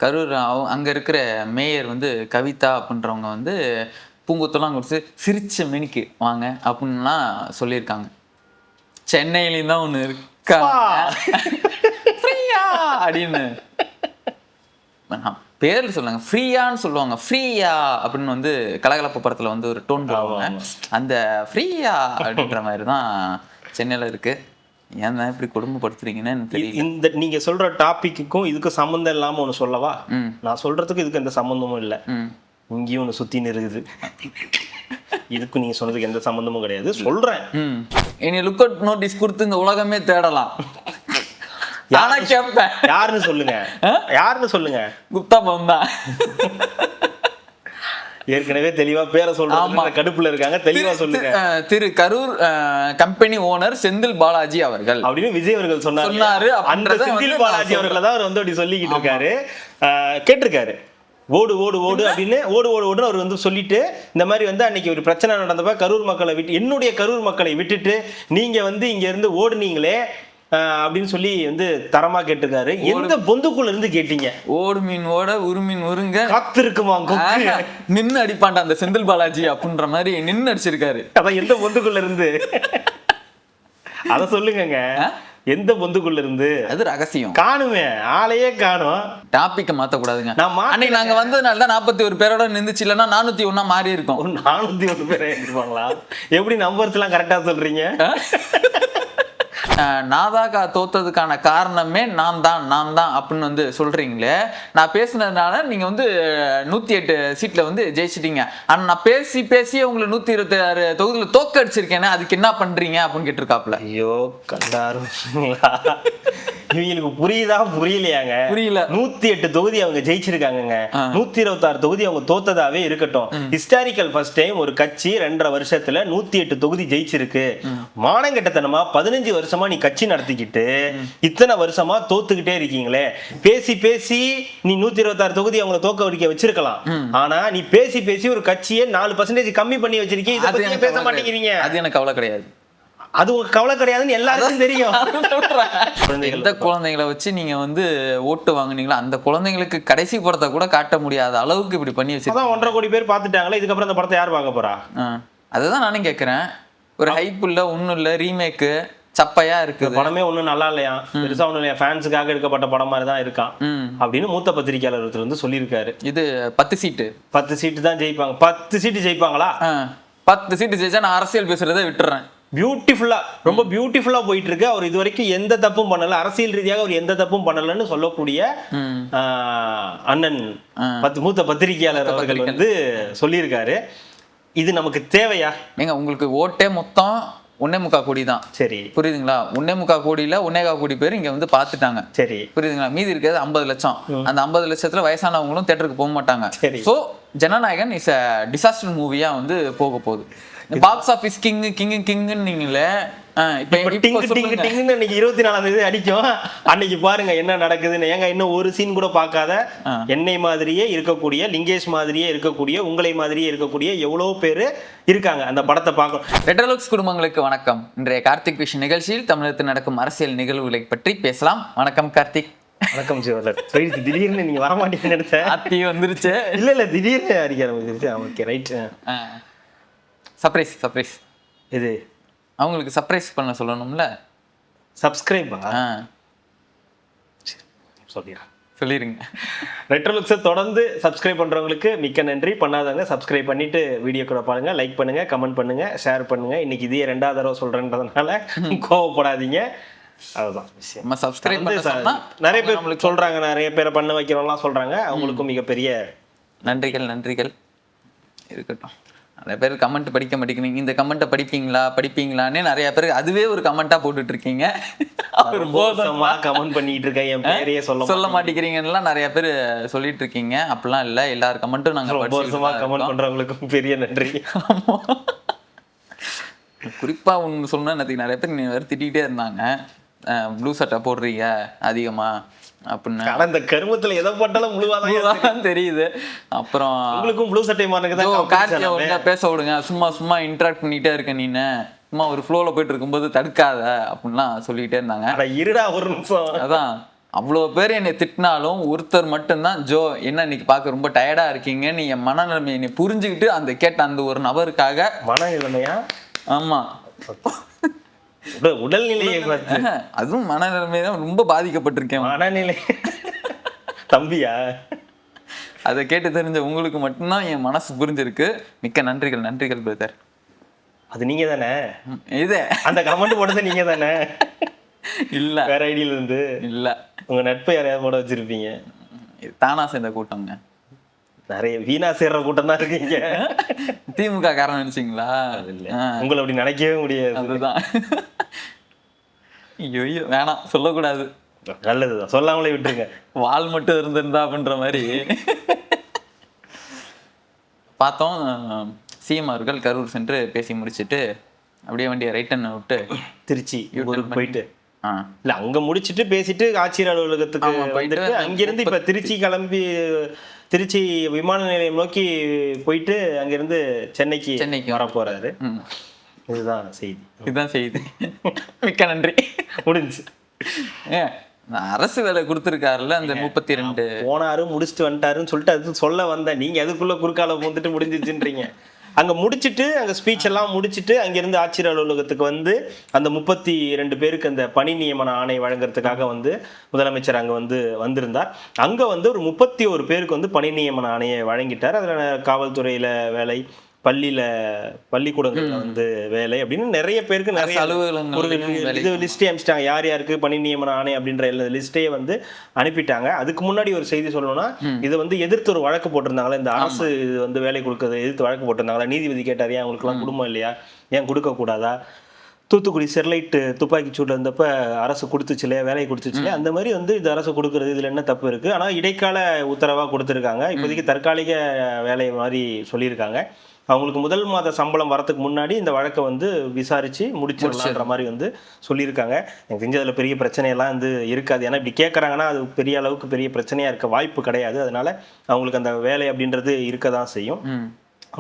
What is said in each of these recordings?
கரூர் அங்கே இருக்கிற மேயர் வந்து கவிதா அப்படின்றவங்க வந்து பூங்கொத்தெல்லாம் கொடுத்து சிரிச்ச மெனிக்கு வாங்க அப்படின்லாம் சொல்லியிருக்காங்க. சென்னையிலையும் தான் ஒன்று இருக்கா ஃப்ரீயா அப்படின்னு பேர் சொல்லுவாங்க, ஃப்ரீயான்னு சொல்லுவாங்க. ஃப்ரீயா அப்படின்னு வந்து கலகலப்பு படத்தில் வந்து ஒரு டோன் போடுவாங்க. அந்த ஃப்ரீயா அப்படின்ற மாதிரி தான் சென்னையில் இருக்கு. ஏன் தான் இப்படி கொடுமைப்படுத்துறீங்கன்னு தெரியல. இந்த நீங்க சொல்ற டாபிக்கும் இதுக்கு சம்மந்தம் இல்லாம ஒன்று சொல்லவா? நான் சொல்றதுக்கு இதுக்கு எந்த சம்மந்தமும் இல்லை. இங்கேயும் ஒன்று சுத்தின்னு இருக்குது. இதுக்கும் நீங்க சொன்னதுக்கு எந்த சம்மந்தமும் கிடையாது. சொல்றேன், இனி லுக் அவுட் நோட்டீஸ் கொடுத்து இந்த உலகமே தேடலாம். யாருன்னு சொல்லுங்க, யாருன்னு சொல்லுங்க. குப்தா பவன் தான். ஏற்கனவே தெளிவா பேரை சொல்றாங்க, கடுப்புல இருக்காங்க. தெளிவா சொல்லுங்க. திரு கரூர் கம்பெனி ஓனர் செந்தில் பாலாஜி அவர்கள் அப்படின்னு விஜய் அவர்கள் சொன்னாரு. அந்த செந்தில் பாலாஜி அவர்களை தான் அவர் வந்து அப்படி சொல்லிக்கிட்டு இருக்காரு. கேட்டிருக்காரு, ஓடு ஓடு ஓடு அப்படின்னு ஓடு ஓடு ஓடுன்னு அவர் வந்து சொல்லிட்டு, இந்த மாதிரி வந்து அன்னைக்கு ஒரு பிரச்சனை நடந்தப்ப கரூர் மக்களை விட்டு, என்னுடைய கரூர் மக்களை விட்டுட்டு நீங்க வந்து இங்க இருந்து ஓடுனீங்களே அப்படின்னு சொல்லி வந்து தரமா கேட்டிருக்காரு. எந்த பொந்துக்குள்ள இருந்து கேட்டீங்க? ஓடு மீன் ஓட உருமீன் உருங்க காத்திருக்குமா நின்னு அடிப்பாண்டா அந்த செந்தில் பாலாஜி அப்படின்ற மாதிரி நின்னு அடிச்சிருக்காரு. அதான் எந்த பொந்துக்குள்ள இருந்து அத சொல்லுங்க. எந்த பொந்துக்குள்ள இருந்து? அது ரகசியம். காணுமே, ஆளையே காணும். டாபிக்க மாத்த கூடாதுங்க. அன்னைக்கு நாங்க வந்ததுனால தான் 41 பேரோட நின்றுச்சு, இல்லைன்னா 401 மாறி இருக்கும். 401 பேரை இருப்பாங்களா? எப்படி நம்பர்ஸ் எல்லாம் கரெக்டா சொல்றீங்க? நாதாக்கா தோத்ததுக்கான காரணமே நான் தான் அப்படின்னு வந்து சொல்றீங்களே. நான் பேசுனதுனால நீங்க வந்து 108 சீட்ல வந்து ஜெயிச்சிட்டீங்க. ஆனா நான் பேசி உங்களை 126 தொகுதியில தோக்க அடிச்சிருக்கேன், அதுக்கு என்ன பண்றீங்க அப்படின்னு கேட்டிருக்காப்ல. ஐயோ கண்டாரு, இவங்களுக்கு புரியுதா புரியலையாங்க? புரியல. 108 தொகுதி அவங்க ஜெயிச்சிருக்காங்க. 126 தொகுதி அவங்க தோத்ததாவே இருக்கட்டும். ஹிஸ்டாரிக்கல் ஃபர்ஸ்ட் டைம் ஒரு கட்சி 2.5 வருஷத்துல 108 தொகுதி ஜெயிச்சிருக்கு. மானங்கெட்டத்தனமா 15 வருஷமா நீ கட்சி நடத்திக்கிட்டு இத்தனை வருஷமா தோத்துக்கிட்டே இருக்கீங்களே. பேசி நீ 126 தொகுதி அவங்களை தோக்க வடிக்க வச்சிருக்கலாம். ஆனா நீ பேசி ஒரு கட்சியை 4% கம்மி பண்ணி வச்சிருக்கீங்க. இதை பத்தி பேச மாட்டேங்கிறீங்க. அது எனக்கு கவலை கிடையாது. அது கவலை கிடையாதுன்னு எல்லாருக்கும் தெரியும். எந்த குழந்தைங்களை வச்சு நீங்க வந்து ஓட்டு வாங்குனீங்களா அந்த குழந்தைங்களுக்கு கடைசி படத்தை கூட காட்ட முடியாத அளவுக்கு இப்படி பண்ணி வச்சு 1.5 கோடி பேர் பார்த்துட்டாங்களே. இதுக்கப்புறம் அந்த படத்தை யார் பார்க்க போறா? அதுதான் நானும் கேட்கிறேன். ஒரு ஹைப் இல்ல, ஒன்னும் இல்ல, ரீமேக்கு சப்பையா இருக்கு. படமே ஒன்றும் நல்லா இல்லையா, பெருசா ஒன்றும் இல்லையா, ஃபேன்ஸுக்காக எடுக்கப்பட்ட படம் மாதிரி தான் இருக்கான் அப்படின்னு மூத்த பத்திரிகையாளர் ஒருத்தர் வந்து சொல்லியிருக்காரு. இது 10 சீட்டு தான் ஜெயிப்பாங்க. 10 சீட்டு ஜெயிப்பாங்களா? 10 சீட்டு ஜெயிச்சா நான் அரசியல் பேசுறதை விட்டுறேன். பியூட்டிஃபுல்லா, ரொம்ப பியூட்டிஃபுல்லா போயிட்டு இருக்கு. அவர் இது வரைக்கும் எந்த தப்பும் பண்ணல, அரசியல் ரீதியாக அவர் எந்த தப்பும் பண்ணலன்னு சொல்லக்கூடிய அண்ணன் மூத்த பத்திரிகையாளர் அவர்கள் வந்து சொல்லியிருக்காரு. இது நமக்கு தேவையா? ஏங்க, உங்களுக்கு ஓட்டே மொத்தம் 1.25 கோடி தான். சரி, புரியுதுங்களா? 1.25 கோடியில 1.25 கோடி பேர் இங்க வந்து பாத்துட்டாங்க. சரி, புரியுதுங்களா? மீதி இருக்கிறது 50 லட்சம். அந்த 50 லட்சத்துல வயசானவங்களும் தியேட்டருக்கு போக மாட்டாங்க. So Jananayagan is a disaster மூவியா வந்து போக போகுது. பாக்ஸ் ஆபீஸ் கிங்னு நீங்களே இப்ப 24ஆம் தேதி அடிக்கும். அன்னைக்கு பாருங்க என்ன நடக்குதுன்னு. ஏங்க, இன்னும் ஒரு சீன் கூட பார்க்காத என்னை மாதிரியே இருக்கக்கூடிய, லிங்கேஷ் மாதிரியே இருக்கக்கூடிய, உங்களை மாதிரியே இருக்கக்கூடிய எவ்வளவு பேரு இருக்காங்க. அந்த படத்தை பார்க்கணும். ரெட்ரோலுக்ஸ் குடும்பங்களுக்கு வணக்கம். இன்றைய கார்த்திக் விஷன் நிகழ்ச்சியில் தமிழகத்தில் நடக்கும் அரசியல் நிகழ்வுகளை பற்றி பேசலாம். வணக்கம் கார்த்திக். வணக்கம் ஜிவலர். திடீர்னு நீங்க வரமாட்டீங்கன்னு நினைச்சேன். அத்தி வந்துருச்சு. இல்ல திடீர்னு அடிக்க ஆரம்பிச்சிருச்சு. Okay, right. சர்ப்ரைஸ் இது அவங்களுக்கு சர்ப்ரைஸ் பண்ண சொல்லணும்ல. சப்ஸ்கிரைபா சொல்லிருங்க. ரெட்ரோலுக்ஸை தொடர்ந்து சப்ஸ்கிரைப் பண்றவங்களுக்கு மிக்க நன்றி. பண்ணாதவங்க சப்ஸ்கிரைப் பண்ணிட்டு வீடியோ கூட பாருங்க, லைக் பண்ணுங்க, கமெண்ட் பண்ணுங்க, ஷேர் பண்ணுங்க. இன்னைக்கு இதே 2வது தடவை சொல்றேன்றதுனால கோவப்படாதீங்க. அதுதான் விஷயம். சப்ஸ்கிரைப் நிறைய பேர் சொல்றாங்க, நிறைய பேரை பண்ண வைக்கிறோம்லாம் சொல்றாங்க. அவங்களுக்கும் மிகப்பெரிய நன்றிகள் இருக்கட்டும். நிறைய பேர் கமெண்ட் படிக்க மாட்டேங்கிறீங்க. இந்த கமெண்ட்டை படிப்பீங்களான்னு நிறைய பேர் அதுவே ஒரு கமெண்டா போட்டுட்டு இருக்கீங்க. கமெண்ட் பண்ணிட்டு இருக்கேன், என் பேரையே சொல்ல மாட்டேங்கிறீங்கன்னா நிறைய பேர் சொல்லிட்டு இருக்கீங்க. அப்படிலாம் இல்லை, எல்லார் கமெண்ட்டும் நாங்கள் கமெண்ட் பண்றவங்களுக்கும் பெரிய நன்றி. குறிப்பா ஒன்று சொன்னா நிறைய பேர் வேறு திட்டிகிட்டே இருந்தாங்க, ப்ளூ சட்டை போடுறீங்க அதிகமா அப்படின்னு. அந்த கருமத்துல எதை போட்டாலும் முழுவாதான் தெரியுது. அப்புறம் உங்களுக்கும் ப்ளூ சட்டை கார்த்திகை பேச விடுங்க, சும்மா இன்டராக்ட் பண்ணிட்டே இருக்க, நீனு சும்மா ஒரு ஃப்ளோல போயிட்டு இருக்கும்போது தடுக்காத அப்படின்லாம் சொல்லிட்டே இருந்தாங்க. இருடா ஒரு நிமிஷம். அதான் அவ்வளோ பேர் என்னை திட்டினாலும் ஒருத்தர் மட்டும்தான், ஜோ என்ன இன்னைக்கு பார்க்க ரொம்ப டயர்டா இருக்கீங்க, நீ என் மனநிலைமையை நீ புரிஞ்சுக்கிட்டு அந்த கேட்ட அந்த ஒரு நபருக்காக. மனநிலைமையா? ஆமா, உடல்நிலையை அதுவும் மனநிலைமை தான் ரொம்ப பாதிக்கப்பட்டிருக்கேன். மனநிலை தம்பியா? அதை கேட்டு தெரிஞ்ச உங்களுக்கு மட்டும்தான் என் மனசு புரிஞ்சிருக்கு. மிக்க நன்றிகள். நன்றிகள் பிரதர். அது நீங்க தானே இது அந்த கமெண்ட் போட்டது நீங்க தானே? இல்ல, வேற ஐடியில இருந்து இல்ல. உங்க நட்பை யாரையாவது போட வச்சிருப்பீங்க. தானா சேர்ந்த கூட்டம்ங்க. நிறைய வீணா சேர்ற கூட்டம் தான் இருக்கீங்க. திமுக காரணம் நினைச்சீங்களா? உங்களை அப்படி நினைக்கவே முடியாது. அதுதான். ஐயோ வேணாம், சொல்லக்கூடாது. நல்லதுதான், சொல்லாமலே விட்டுருங்க. வால் மட்டும் இருந்திருந்தா அப்படின்ற மாதிரி பார்த்தோம். சிஎம் அவர்கள் கரூர் சென்று பேசி முடிச்சுட்டு அப்படியே வண்டியை ரைட்டன் விட்டு திருச்சி போயிட்டு இல்ல அங்க முடிச்சுட்டு பேசிட்டு ஆட்சியர் அலுவலகத்துக்கு வந்துட்டு அங்கிருந்து இப்ப திருச்சி கிளம்பி திருச்சி விமான நிலையம் நோக்கி போயிட்டு அங்கிருந்து சென்னைக்கு வர போறாரு. இதுதான் செய்தி. மிக்க நன்றி. முடிஞ்சு. அரசு வேலை கொடுத்துருக்காருல்ல அந்த 32 போனாரு முடிச்சுட்டு வந்துட்டாருன்னு சொல்லிட்டு அது சொல்ல வந்தேன். நீங்க அதுக்குள்ள குறுக்கால வந்துட்டு முடிஞ்சிச்சுன்றீங்க. அங்க முடிச்சுட்டு அங்க ஸ்பீச் எல்லாம் முடிச்சுட்டு அங்கிருந்து ஆட்சியர் அலுவலகத்துக்கு வந்து அந்த 32 பேருக்கு அந்த பணி நியமன ஆணை வழங்குறதுக்காக வந்து முதலமைச்சர் அங்க வந்திருந்தார். அங்க வந்து ஒரு 31 பேருக்கு வந்து பணி நியமன ஆணையை வழங்கிட்டார். அதுல காவல்துறையில வேலை, பள்ளிக்கூடங்கள்ல வந்து வேலை அப்படின்னு நிறைய பேருக்கு நிறைய இது லிஸ்டே அனுப்பிச்சிட்டாங்க. யார் யாருக்கு பணி நியமன ஆணை அப்படின்ற லிஸ்டே வந்து அனுப்பிட்டாங்க. அதுக்கு முன்னாடி ஒரு செய்தி சொல்லணும்னா, இதை வந்து எதிர்த்து ஒரு வழக்கு போட்டிருந்தாங்களா, இந்த அரசு இது வந்து வேலை கொடுக்கறது எதிர்த்து வழக்கு போட்டிருந்தாங்களா. நீதிபதி கேட்டார், ஏன் அவங்களுக்கு எல்லாம் குடும்பம் இல்லையா, ஏன் கொடுக்க கூடாதா? தூத்துக்குடி ஸ்டெர்லைட் துப்பாக்கி சூடு இருந்தப்ப அரசு கொடுத்துச்சு இல்லையா, வேலையை கொடுத்துச்சு இல்லையா, அந்த மாதிரி வந்து இது அரசு கொடுக்கறது இதுல என்ன தப்பு இருக்கு? ஆனா இடைக்கால உத்தரவா கொடுத்துருக்காங்க. இப்போதைக்கு தற்காலிக வேலை மாதிரி சொல்லியிருக்காங்க. அவங்களுக்கு முதல் மாத சம்பளம் வரதுக்கு முன்னாடி இந்த வழக்கை வந்து விசாரிச்சு முடிச்சிடலான்ற மாதிரி வந்து சொல்லியிருக்காங்க. எனக்கு தெரிஞ்ச அதில் பெரிய பிரச்சனையெல்லாம் வந்து இருக்காது. ஏன்னா இப்படி கேட்குறாங்கன்னா அது பெரிய அளவுக்கு பெரிய பிரச்சனையாக இருக்க வாய்ப்பு கிடையாது. அதனால அவங்களுக்கு அந்த வேலை அப்படின்றது இருக்க தான் செய்யும்.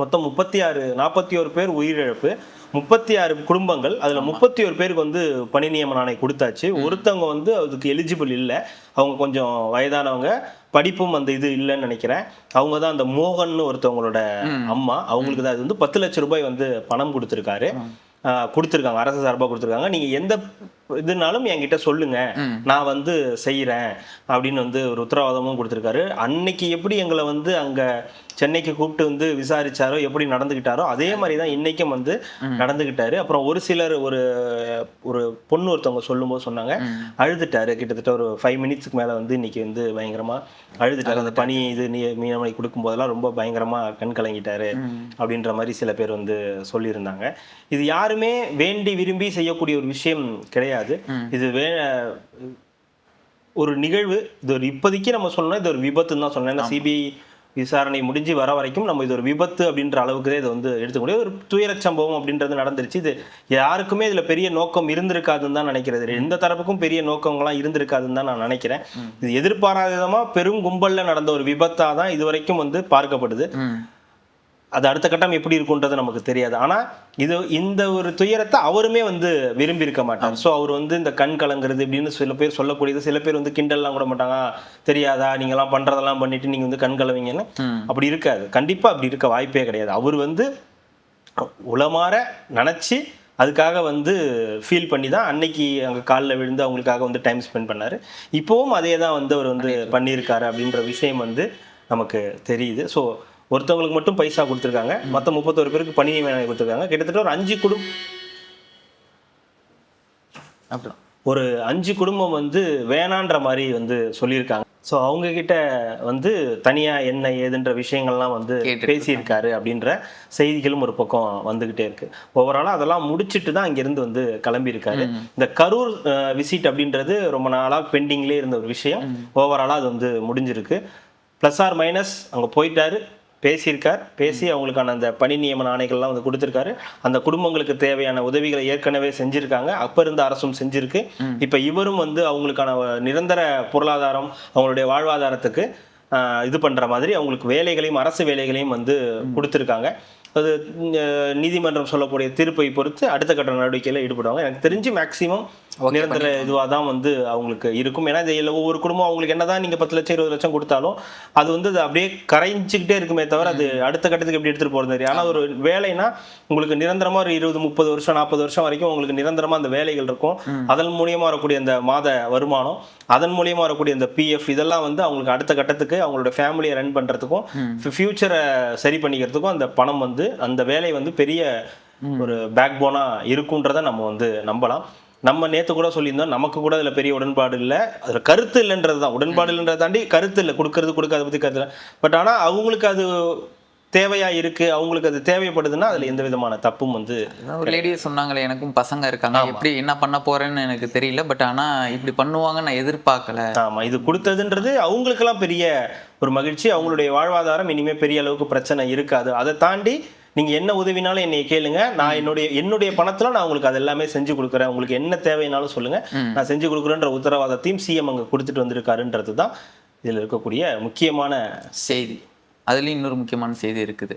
மொத்தம் 41 பேர் உயிரிழப்பு, 36 குடும்பங்கள். அதுல 31 பேருக்கு வந்து பணி நியமன ஆணை கொடுத்தாச்சு. ஒருத்தவங்க வந்து அதுக்கு எலிஜிபிள் இல்லை. அவங்க கொஞ்சம் வயதானவங்க, படிப்பும் அந்த இது இல்லைன்னு நினைக்கிறேன். அவங்க தான் அந்த மோகன் ஒருத்தவங்களோட அம்மா. அவங்களுக்கு தான் இது வந்து 10 லட்சம் ரூபாய் வந்து பணம் கொடுத்துருக்காங்க, அரசு சார்பாக கொடுத்துருக்காங்க. நீங்க எந்த இதுனாலும் என்கிட்ட சொல்லுங்க, நான் வந்து செய்யறேன் அப்படின்னு வந்து ஒரு உத்தரவாதமும் கொடுத்துருக்காரு. அன்னைக்கு எப்படி எங்களை வந்து அங்க சென்னைக்கு கூப்பிட்டு வந்து விசாரிச்சாரோ, எப்படி நடந்துகிட்டாரோ அதே மாதிரி தான் இன்னைக்கும் வந்து நடந்துகிட்டாரு. அப்புறம் ஒரு சிலர் ஒரு பொண்ணு ஒருத்தவங்க சொல்லும்போது சொன்னாங்க, அழுதுட்டாரு. கிட்டத்தட்ட ஒரு 5 மினிட்ஸ்க்கு மேல வந்து இன்னைக்கு வந்து பயங்கரமா அழுதுட்டாரு. அந்த பணி இது மீனமனை கொடுக்கும் போதெல்லாம் ரொம்ப பயங்கரமா கண் கலங்கிட்டாரு அப்படின்ற மாதிரி சில பேர் வந்து சொல்லியிருந்தாங்க. இது யாருமே வேண்டி விரும்பி செய்யக்கூடிய ஒரு விஷயம் கிடையாது. இது ஒரு நிகழ்வு. இது ஒரு இப்போதைக்கு நம்ம சொல்லணும், இது ஒரு விபத்துன்னு தான் சொன்னேன். சிபிஐ விசாரணை முடிஞ்சு வர வரைக்கும் நம்ம இது ஒரு விபத்து அப்படின்ற அளவுக்கு இதை வந்து எடுத்துக்கூடிய ஒரு துயர சம்பவம் அப்படின்றது நடந்துருச்சு. இது யாருக்குமே இதுல பெரிய நோக்கம் இருந்திருக்காதுன்னு தான் நினைக்கிறது. எந்த தரப்புக்கும் பெரிய நோக்கங்கள்லாம் இருந்திருக்காதுன்னு தான் நான் நினைக்கிறேன். இது எதிர்பாராத விதமா பெரும் கும்பல்ல நடந்த ஒரு விபத்தா தான் இது வரைக்கும் வந்து பார்க்கப்படுது. அது அடுத்த கட்டம் எப்படி இருக்குன்றது நமக்கு தெரியாது. ஆனா இந்த ஒரு துயரத்தை அவருமே வந்து விரும்பி இருக்க மாட்டார். ஸோ அவர் வந்து இந்த கண் கலங்குறது அப்படின்னு சில பேர் சொல்லக்கூடியது, சில பேர் வந்து கிண்டல்லாம் கூட மாட்டாங்க, தெரியாதா நீங்கெல்லாம் பண்றதெல்லாம் பண்ணிட்டு நீங்க வந்து கண் கலவீங்கன்னு. அப்படி இருக்காது, கண்டிப்பா அப்படி இருக்க வாய்ப்பே கிடையாது. அவர் வந்து உளமாற நினைச்சு அதுக்காக வந்து ஃபீல் பண்ணி தான் அன்னைக்கு அங்கே காலில் விழுந்து அவங்களுக்காக வந்து டைம் ஸ்பெண்ட் பண்ணாரு. இப்போவும் அதே தான் வந்து அவர் வந்து பண்ணியிருக்காரு அப்படின்ற விஷயம் வந்து நமக்கு தெரியுது. ஸோ ஒருத்தவங்களுக்கு மட்டும் பைசா கொடுத்துருக்காங்க, மற்ற 31 பேருக்கு பணி நியமனம் கொடுத்துருக்காங்க. கிட்டத்தட்ட ஒரு 5 குடும்பம் வந்து வேணான்ற மாதிரி வந்து சொல்லியிருக்காங்க. ஸோ அவங்க கிட்ட வந்து தனியா என்ன ஏதுன்ற விஷயங்கள்லாம் வந்து பேசியிருக்காரு அப்படின்ற செய்திகளும் ஒரு பக்கம் வந்துகிட்டே இருக்கு. ஓவராலா அதெல்லாம் முடிச்சுட்டு தான் அங்கிருந்து வந்து கிளம்பியிருக்காரு. இந்த கரூர் விசிட் அப்படின்றது ரொம்ப நாளா பெண்டிங்லேயே இருந்த ஒரு விஷயம். ஓவராலா அது வந்து முடிஞ்சிருக்கு. ப்ளஸ் ஆர் மைனஸ் அங்கே போயிட்டாரு, பேசியிருக்கார். பேசி அவங்களுக்கான அந்த பணி நியமன ஆணைகள்லாம் வந்து கொடுத்துருக்காரு. அந்த குடும்பங்களுக்கு தேவையான உதவிகளை ஏற்கனவே செஞ்சுருக்காங்க, அப்போ இருந்த அரசும் செஞ்சுருக்கு. இப்போ இவரும் வந்து அவங்களுக்கான நிரந்தர பொருளாதாரம், அவங்களுடைய வாழ்வாதாரத்துக்கு இது பண்ணுற மாதிரி அவங்களுக்கு வேலைகளையும் அரசு வேலைகளையும் வந்து கொடுத்துருக்காங்க. அது நீதிமன்றம் சொல்லக்கூடிய தீர்ப்பை பொறுத்து அடுத்த கட்ட நடவடிக்கையில் ஈடுபடுவாங்க. எனக்கு தெரிஞ்சு மேக்சிமம் நிரந்தர இதுவாக தான் வந்து அவங்களுக்கு இருக்கும். ஏன்னா இது ஒவ்வொரு குடும்பம் அவங்களுக்கு என்னதான் நீங்கள் 10 லட்சம் 20 லட்சம் கொடுத்தாலும் அது வந்து அது அப்படியே கரைஞ்சிக்கிட்டே இருக்குமே தவிர அது அடுத்த கட்டத்துக்கு எப்படி எடுத்துகிட்டு போகிறது தெரியும். ஆனால் ஒரு வேலைனா உங்களுக்கு நிரந்தரமாக ஒரு 20-30 வருஷம் 40 வருஷம் வரைக்கும் உங்களுக்கு நிரந்தரமாக அந்த வேலைகள் இருக்கும். அதன் மூலியமாக வரக்கூடிய அந்த மாத வருமானம், அதன் மூலியமாக வரக்கூடிய அந்த பிஎஃப், இதெல்லாம் வந்து அவங்களுக்கு அடுத்த கட்டத்துக்கு அவங்களோட ஃபேமிலியை ரன் பண்ணுறதுக்கும் ஃபியூச்சரை சரி பண்ணிக்கிறதுக்கும் அந்த பணம் வந்து அந்த வேலை வந்து பெரிய ஒரு பேக் போனா இருக்குன்றதை நம்ம வந்து நம்பலாம். நம்ம நேற்று கூட சொல்லியிருந்தோம், நமக்கு கூட அதில் பெரிய உடன்பாடு இல்லை, அதில் கருத்து இல்லைன்றது தான். உடன்பாடு இல்லைன்றதை தாண்டி கருத்து இல்லை, கொடுக்கறது கொடுக்காத பற்றி கருத்து இல்லை. பட் ஆனால் அவங்களுக்கு அது தேவையா இருக்கு, அவங்களுக்கு அது தேவைப்படுதுன்னா அதுல எந்த விதமான தப்பும் வந்து. ஒரு லேடியே சொன்னாங்களே, எனக்கும் பசங்க இருக்காங்க, எப்படி என்ன பண்ண போறேன்னு எனக்கு தெரியல, பட் ஆனா இப்படி பண்ணுவாங்க நான் எதிர்பார்க்கல. ஆமா, இது கொடுத்ததுன்றது அவங்களுக்கெல்லாம் பெரிய ஒரு மகிழ்ச்சி. அவங்களுடைய வாழ்வாதாரம் இனிமே பெரிய அளவுக்கு பிரச்சனை இருக்காது. அதை தாண்டி நீங்க என்ன உதவினாலும் என்னை கேளுங்க, நான் என்னுடைய பணத்துல நான் உங்களுக்கு அது எல்லாமே செஞ்சு கொடுக்குறேன், உங்களுக்கு என்ன தேவைனாலும் சொல்லுங்க, நான் செஞ்சு கொடுக்குறேன்ற உத்தரவாதத்தையும் சிஎம் அங்க கொடுத்துட்டு வந்திருக்காருன்றது தான் இதுல இருக்கக்கூடிய முக்கியமான செய்தி. அதுலேயும் இன்னொரு முக்கியமான செய்தி இருக்குது.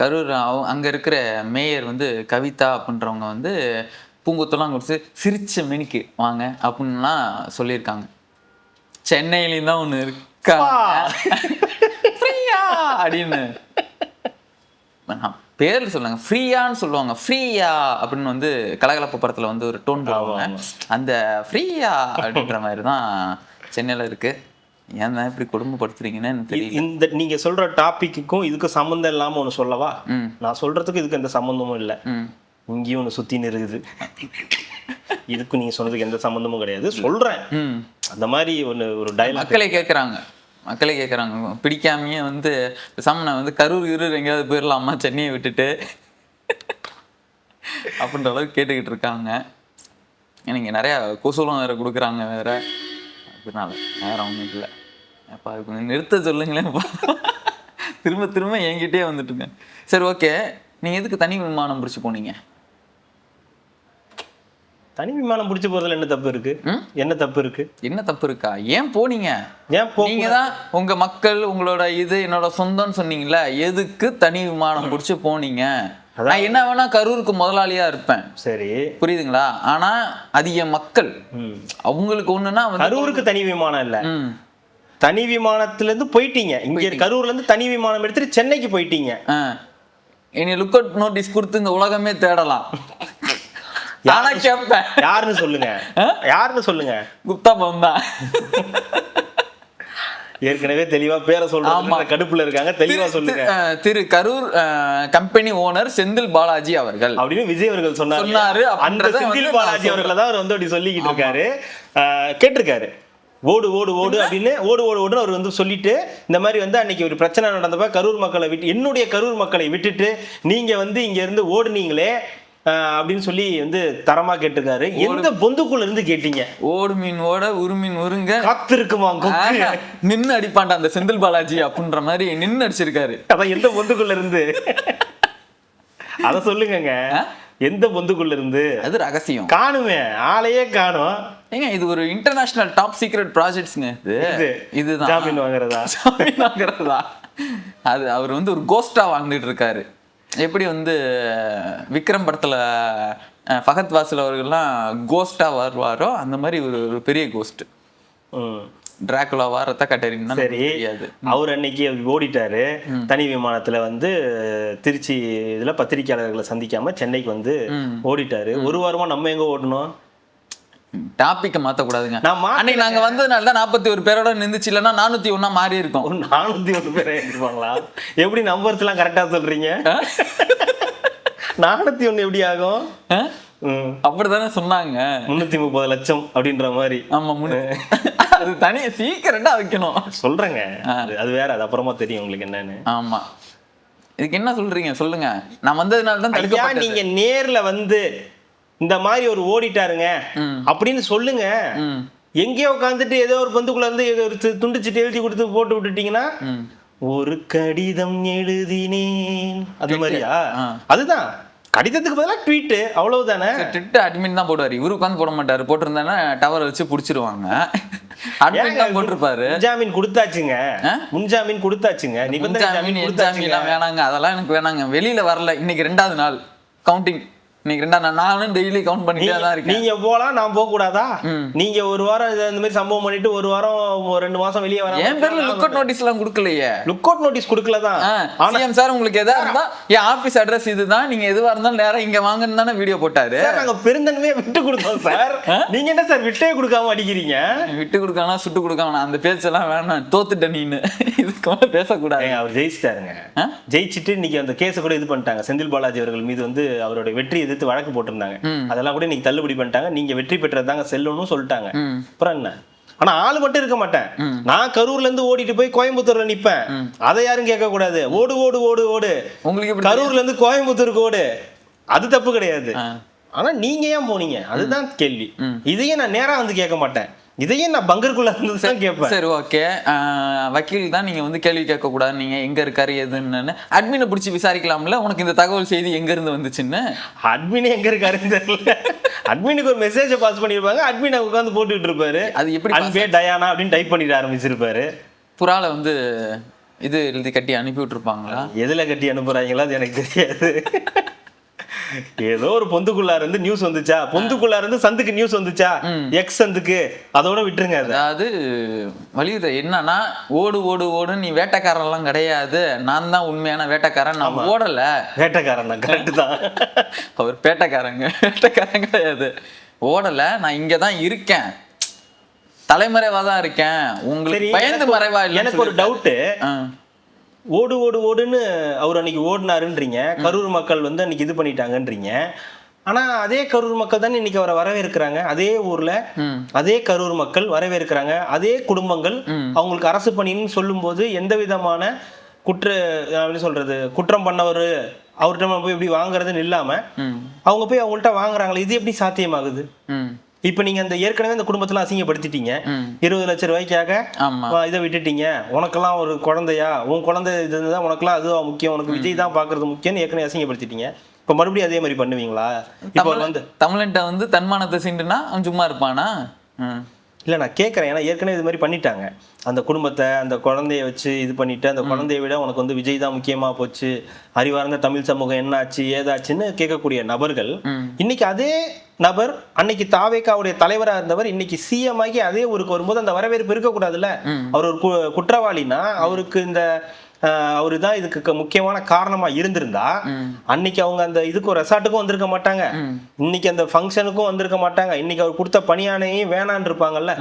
கரூர் அங்கே இருக்கிற மேயர் வந்து கவிதா அப்படின்றவங்க வந்து பூங்கொத்தெல்லாம் கொடுத்து சிரிச்ச மெனிக்கு வாங்க அப்படின்லாம் சொல்லியிருக்காங்க. சென்னையிலையும் தான் ஒன்று இருக்கா ஃப்ரீயா அப்படின்னு பேர்ல சொல்லுவாங்க, ஃப்ரீயான்னு சொல்லுவாங்க. ஃப்ரீயா அப்படின்னு வந்து கலகலப்பு படத்தில் வந்து ஒரு டோன் போடுவாங்க. அந்த ஃப்ரீயா அப்படின்ற மாதிரி தான் சென்னையில் இருக்கு. ஏன் தான் இப்படி கொடுமைப்படுத்துறீங்கன்னு எனக்கு தெரியல. இந்த நீங்க சொல்ற டாபிக்கும் இதுக்கும் சம்மந்தம் இல்லாம ஒன்று சொல்லவா? நான் சொல்றதுக்கு இதுக்கு எந்த சம்மந்தமும் இல்லை. இங்கேயும் ஒன்று சுத்தின்னு இருக்குது, இதுக்கும் நீங்க சொன்னதுக்கு எந்த சம்மந்தமும் கிடையாது. சொல்றேன், அந்த மாதிரி ஒரு டயலாக் மக்களே கேட்குறாங்க பிடிக்காமையே வந்து பேசாம நான் வந்து கரூர் எங்கேயாவது போயிடலாமா சென்னையை விட்டுட்டு அப்படின்ற அளவுக்கு கேட்டுக்கிட்டு இருக்காங்க. எனக்கு நிறையா கொசுலம் வேற கொடுக்குறாங்க வேற, அதனால வேற ஒன்றும் இல்லை. அப்போ அது கொஞ்சம் நிறுத்த சொல்லுங்களேன். திரும்ப திரும்ப என்கிட்டே வந்துட்டுங்க. சரி, ஓகே, நீங்கள் எதுக்கு தனி விமானம் பிடிச்சி போனீங்க? தனி விமானம் பிடிச்சி போறதுல என்ன தப்பு இருக்கு? என்ன தப்பு இருக்கா? ஏன் போனீங்க? நீங்க தான் உங்க மக்கள் உங்களோட இது என்னோட சொந்தம்னு சொன்னீங்கல்ல, எதுக்கு தனி விமானம் பிடிச்சி போனீங்க? நான் என்ன வேணா கரூருக்கு முதலாளியா இருப்பேன், சரி, புரியுதுங்களா? ஆனா அது என் மக்கள், அவங்களுக்கு ஒண்ணுன்னா கரூருக்கு தனி விமானம் இல்ல, தனி விமானத்துல இருந்து போயிட்டீங்க. இங்க கரூர்ல இருந்து தனி விமானம் எடுத்துட்டு சென்னைக்கு போயிட்டீங்க. என்னை லுக் அவுட் நோட்டீஸ் கொடுத்து இந்த உலகமே தேடலாம். யாருன்னு சொல்லுங்க. குப்தா பவன் தான். ஏற்கனவே தெளிவா பேரை சொல்றாங்க, கடுப்புல இருக்காங்க, தெளிவா சொல்லுங்க. திரு கரூர் கம்பெனி ஓனர் செந்தில் பாலாஜி அவர்கள் அப்படின்னு விஜய் அவர்கள் சொன்னாரு. அந்த செந்தில் பாலாஜி அவர்களை தான் அவர் வந்து அப்படி சொல்லிக்கிட்டு இருக்காரு. கேட்டிருக்காரு, ஓடு ஓடு ஓடு அப்படின்னு ஓடுன்னு அவர் வந்து சொல்லிட்டு, இந்த மாதிரி வந்து அன்னைக்கு ஒரு பிரச்சனை நடந்தப்ப கரூர் மக்களை விட்டு, என்னுடைய கரூர் மக்களை விட்டுட்டு நீங்க வந்து இங்க இருந்து ஓடுனீங்களே அப்படின்னு சொல்லி வந்து தரமா கேட்டிருக்காரு. எந்த பொந்துக்குள்ள இருந்து கேட்டீங்க? ஓடு மீன் ஓட உருமீன் உருங்க காத்திருக்குமா நின்னு அடிப்பாண்டா அந்த செந்தில் பாலாஜி அப்படின்ற மாதிரி நின்னு அடிச்சிருக்காரு. அதான் எந்த பொந்துக்குள்ள இருந்து அத சொல்லுங்க. எந்த பொந்துக்குள்ள இருந்து? அது ரகசியம். காணுமே, ஆளையே காணும். ஏங்க இது ஒரு இன்டர்நேஷனல் டாப் சீக்ரெட் ப்ராஜெக்ட்ஸ்ங்க. இதுதான் ஜாமீன் வாங்குறதா? அது அவர் வந்து ஒரு கோஸ்டா வாழ்ந்துட்டு இருக்காரு. எப்படி வந்து விக்ரம் படத்துல ஃபஹத் வாசில் அவர்கள்லாம் கோஸ்டா வருவாரோ அந்த மாதிரி ஒரு பெரிய கோஸ்ட். டிராகுலாவா ரத்த கட்டரின்னா தெரியாது. அவர் அன்னைக்கு ஓடிட்டாரு தனி விமானத்துல வந்து திருச்சி இதுல பத்திரிகையாளர்களை சந்திக்காம சென்னைக்கு வந்து ஓடிட்டாரு. ஒரு வாரமா நம்ம எங்க ஓடணும்? டாபிக்க மாத்தக்கூடாதுங்க. அன்னைக்கு நாங்க வந்ததுனால தான் 41 பேரோட நின்றுச்சு, இல்லைன்னா 401 மாறி இருக்கும். 401 பேரை இருப்பாங்களா? எப்படி நம்பர்ஸ் எல்லாம் கரெக்டா சொல்றீங்க? 401 எப்படி ஆகும்? அப்படித்தானே சொன்னாங்க. 330 லட்சம் அப்படின்ற மாதிரி. ஆமா, அது தனியா சீக்கிரட்டா வைக்கணும் சொல்றேங்க. அது வேற, அது அப்புறமா தெரியும் உங்களுக்கு என்னன்னு. ஆமா, இதுக்கு என்ன சொல்றீங்க சொல்லுங்க. நான் வந்ததுனால தான் தடுக்கப்பட்டது. நீங்க நேர்ல வந்து இந்த மாதிரி ஒரு ஓடிட்டாருங்க அப்படின்னு சொல்லுங்க. எங்கேயோ உட்காந்துட்டு ஏதோ ஒரு பந்துக்குள்ள இருந்து ஒரு துண்டு சீட்டு எழுதி கொடுத்து போட்டு விட்டுட்டீங்கன்னா, ஒரு கடிதம் எழுதினேன், அது மாதிரியா? அதுதான் கடிதத்துக்கு பதிலாக ட்வீட், அவ்வளவுதானே. ட்விட் அட்மின் தான் போடுவாரு, இவரு உட்காந்து போட மாட்டாரு. போட்டிருந்தானா டவரை வச்சு புடிச்சிருவாங்க. அட்மின் தான் போட்டிருப்பாரு. முன்ஜாமீன் கொடுத்தாச்சுங்க, முன்ஜாமீன் கொடுத்தாச்சுங்க, நிபந்தனை வேணாங்க, அதெல்லாம் எனக்கு வேணாங்க. வெளியில வரல, இன்னைக்கு 2வது நாள் கவுண்டிங். இன்னைக்கு 2 நாள் நானும் டெய்லி கவுண்ட் பண்ணிட்டே தான் இருக்கேன். நீங்க போலாம், நான் போக கூடாதா? நீங்க ஒரு வாரம் இந்த மாதிரி சம்பவம் பண்ணிட்டு ஒரு வாரம் 2 மாசம் வெளியே வர என் பேர்ல லுக் அவுட் நோட்டீஸ் எல்லாம் கொடுக்கலையே. லுக் அவுட் நோட்டீஸ் கொடுக்கலதான். சிஎம் சார் உங்களுக்கு எதா இருந்தா என் ஆபீஸ் அட்ரஸ் இதுதான், நீங்க எதுவா இருந்தாலும் நேரா இங்க வாங்கன்னு தானே வீடியோ போட்டாரு. நாங்க பெருந்தன்மையா விட்டு கொடுத்தோம் சார். நீங்க என்ன சார் விட்டே கொடுக்காம அடிக்கிறீங்க? விட்டு கொடுக்காம சுட்டு கொடுக்காம அந்த பேச்செல்லாம் வேணாம், தோத்துட்ட நீன்னு. இதுக்கு மேல பேசக்கூடாது. அவர் ஜெயிச்சிட்டாருங்க. ஜெயிச்சுட்டு இன்னைக்கு அந்த கேஸை கூட இது பண்ணிட்டாங்க. செந்தில் பாலாஜி அவர்கள் மீது வந்து அவருடைய வெற்றி எதிர்த்து வழக்கு போட்டிருந்தாங்க. அதெல்லாம் கூட இன்னைக்கு தள்ளுபடி பண்ணிட்டாங்க. நீங்க வெற்றி பெற்றதாங்க செல்லுன்னு சொல்லிட்டாங்க. அப்புறம் என்ன? ஆனா ஆளு மட்டும் இருக்க மாட்டேன். நான் கரூர்ல இருந்து ஓடிட்டு போய் கோயம்புத்தூர்ல நிப்பேன். அதை யாரும் கேட்க கூடாது. ஓடு ஓடு ஓடு ஓடு, உங்களுக்கு கரூர்ல இருந்து கோயம்புத்தூருக்கு ஓடு, அது தப்பு கிடையாது. ஆனா நீங்க ஏன் போனீங்க, அதுதான் கேள்வி. இதையே நான் நேரா வந்து கேட்க மாட்டேன். இதையே நான் பங்கருக்குள்ள இருந்து தான் கேட்பேன். சரி, ஓகே. வக்கீல் தான், நீங்க வந்து கேள்வி கேட்க கூடாது, நீங்க எங்க இருக்காரு எதுன்னு அட்மினை பிடிச்சி விசாரிக்கலாம்ல. உனக்கு இந்த தகவல் செய்தி எங்க இருந்து வந்துச்சுன்னு. அட்மின் எங்க இருக்காருன்னு தெரியல. அட்மினுக்கு ஒரு மெசேஜ் பாஸ் பண்ணிருப்பாங்க, அட்மினை உட்காந்து போட்டுட்டு இருப்பாரு. அது எப்படி அன்பே டயானா அப்படின்னு டைப் பண்ணிட்டு ஆரம்பிச்சிருப்பாரு. புறால வந்து இது எழுதி கட்டி அனுப்பி விட்டுருப்பாங்களா? எதுல கட்டி அனுப்புறாங்களா அது எனக்கு தெரியாது. ஏதோ ஒரு பொந்துக்குள்ளார இருந்து நியூஸ் வந்துச்சா, பொந்துக்குள்ளார இருந்து சந்துக்கு நியூஸ் வந்துச்சா, எக்ஸ் சந்துக்கு, அதோட விட்டுருங்க. அதாவது வலியுறுத்த என்னன்னா, ஓடு ஓடு ஓடு, நீ வேட்டைக்காரன் எல்லாம் கிடையாது, நான் தான் உண்மையான வேட்டைக்காரன், நான் ஓடல. வேட்டைக்காரன் தான், கரெக்ட் தான். அவர் பேட்டைக்காரங்க, வேட்டைக்காரன் கிடையாது. ஓடல, நான் இங்கதான் இருக்கேன், தலைமறைவா தான் இருக்கேன். உங்களுக்கு பயந்து மறைவா இல்லை. எனக்கு ஒரு டவுட்டு. ஓடு ஓடு ஓடுன்னு அவர் அன்னைக்கு ஓடினாருன்றீங்க, கரூர் மக்கள் வந்து அன்னைக்கு இது பண்ணிட்டாங்கன்றீங்க. ஆனா அதே கரூர் மக்கள் தானே இன்னைக்கு அவரை வரவேற்கிறாங்க. அதே ஊர்ல அதே கரூர் மக்கள் வரவேற்கிறாங்க. அதே குடும்பங்கள் அவங்களுக்கு அரசு பணின்னு சொல்லும் போது எந்த விதமான குற்றம் பண்ணவர் அவர்கிட்ட போய் இப்படி வாங்குறதுன்னு இல்லாம அவங்க போய் அவங்கள்ட்ட வாங்குறாங்களே, இது எப்படி சாத்தியமாகுது? இப்ப நீங்க அந்த ஏற்கனவே அந்த குடும்பத்துல அசிங்கப்படுத்திட்டீங்க. 20 லட்சம் ரூபாய்க்காக இதை விட்டுட்டீங்க. உனக்கெல்லாம் ஒரு குழந்தையா, உன் குழந்தை இதுதான் உனக்கெல்லாம் அதுவா முக்கியம், உனக்கு விஜய் தான் பாக்குறது முக்கியம், ஏற்கனவே அசிங்கப்படுத்திட்டீங்க. இப்ப மறுபடியும் அதே மாதிரி பண்ணுவீங்களா? இப்ப வந்து தமிழன்ட்ட வந்து தன்மானத்தை சீண்டுனா அவன் சும்மா இருப்பானா? இல்லை, நான் கேட்குறேன். ஏன்னா ஏற்கனவே இது மாதிரி பண்ணிட்டாங்க. அந்த குடும்பத்தை, அந்த குழந்தைய வச்சு இது பண்ணிட்டு, அந்த குழந்தைய விட உனக்கு வந்து விஜய் தான் முக்கியமா போச்சு, அறிவார்ந்த தமிழ் சமூகம் என்னாச்சு ஏதாச்சுன்னு கேட்கக்கூடிய நபர்கள் இன்னைக்கு அதே நபர் அன்னைக்கு தாவேகாவுடைய தலைவராக இருந்தவர் இன்னைக்கு சிஎம் ஆகி அதே ஊருக்கு வரும்போது அந்த வரவேற்பு இருக்கக்கூடாதுல்ல? அவர் ஒரு குற்றவாளினா அவருக்கு இந்த அவரு தான் இதுக்கு முக்கியமான காரணமா இருந்திருந்தா அன்னைக்கு அவங்க அந்த இதுக்கு ஒரு ரெசார்ட்டுக்கும் வந்திருக்க மாட்டாங்க, இன்னைக்கு அந்த ஃபங்க்ஷனுக்கும் வந்திருக்க மாட்டாங்க, இன்னைக்கு அவர் கொடுத்த பணியானையும் வேணான்னு இருப்பாங்கல்ல.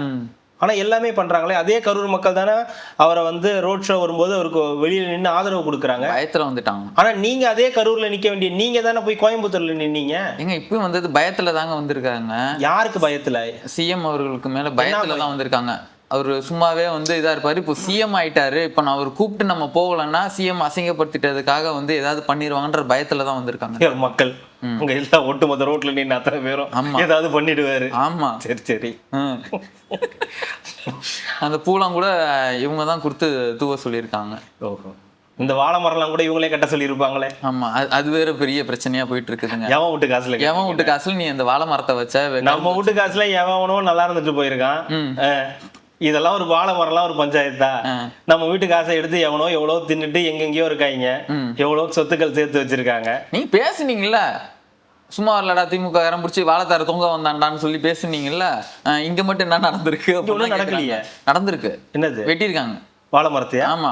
ஆனா எல்லாமே பண்றாங்களே அதே கரூர் மக்கள் தானே அவரை வந்து ரோட் ஷோ வரும்போது அவருக்கு வெளியில நின்று ஆதரவு கொடுக்குறாங்க. பயத்துல வந்துட்டாங்க. ஆனா நீங்க அதே கரூர்ல நிக்க வேண்டிய நீங்க தானே போய் கோயம்புத்தூர்ல நின்னீங்க. எங்க இப்பயும் வந்தது பயத்துல தாங்க வந்திருக்காங்க. யாருக்கு பயத்துல? சிஎம் அவர்களுக்கு மேல பயத்துல தான் வந்திருக்காங்க. அவர் சும்மாவே வந்து இதா இருப்பாரு. இப்போ சிஎம் ஆயிட்டாரு, இப்போ நான் அவர் கூப்பிட்டு நம்ம போகலன்னா சிஎம் அசிங்கப்படுத்திட்டதுக்காக வந்து ஏதாவது பண்ணிடுவாங்கன்ற பயத்துல தான் வந்திருக்காங்க மக்கள். உங்க எல்லா ஒட்டுமொத்த ரோட்ல நின்று அத்தனை பேரும் ஏதாவது பண்ணிடுவாரு. ஆமா, சரி சரி. அந்த பூலாம் கூட இவங்க தான் கொடுத்து தூவ சொல்லியிருக்காங்க. ஓஹோ, இந்த வாழை மரம்லாம் கூட இவங்களே கட்ட சொல்லி இருப்பாங்களே. ஆமா, அது வேற பெரிய பிரச்சனையா போயிட்டு இருக்குதுங்க. எவன் வீட்டு காசுல, எவன் வீட்டு காசுல நீ அந்த வாழை மரத்தை வச்ச, நம்ம வீட்டு காசுல எவனோ நல்லா இருந்துட்டு போயிருக்கான். இதெல்லாம் ஒரு வாழை மரம்லாம் ஒரு பஞ்சாயத்தா? நம்ம வீட்டு காசை எடுத்து எவனோ எவ்வளவு தின்னுட்டு எங்கெங்கயோ இருக்காங்க, எவ்வளவு சொத்துக்கள் சேர்த்து வச்சிருக்காங்க. நீ பேசுனீங்கல்ல, சும்மா இல்லடா திமுக காரன் பிடிச்சி வாழைத்தார தொங்க வந்தாண்டான்னு சொல்லி பேசுனீங்கல்ல, இங்க மட்டும் என்ன நடந்திருக்கு? நடக்கலையே. நடந்திருக்கு. என்னது? வெட்டியிருக்காங்க வாழை மரத்தையா? ஆமா,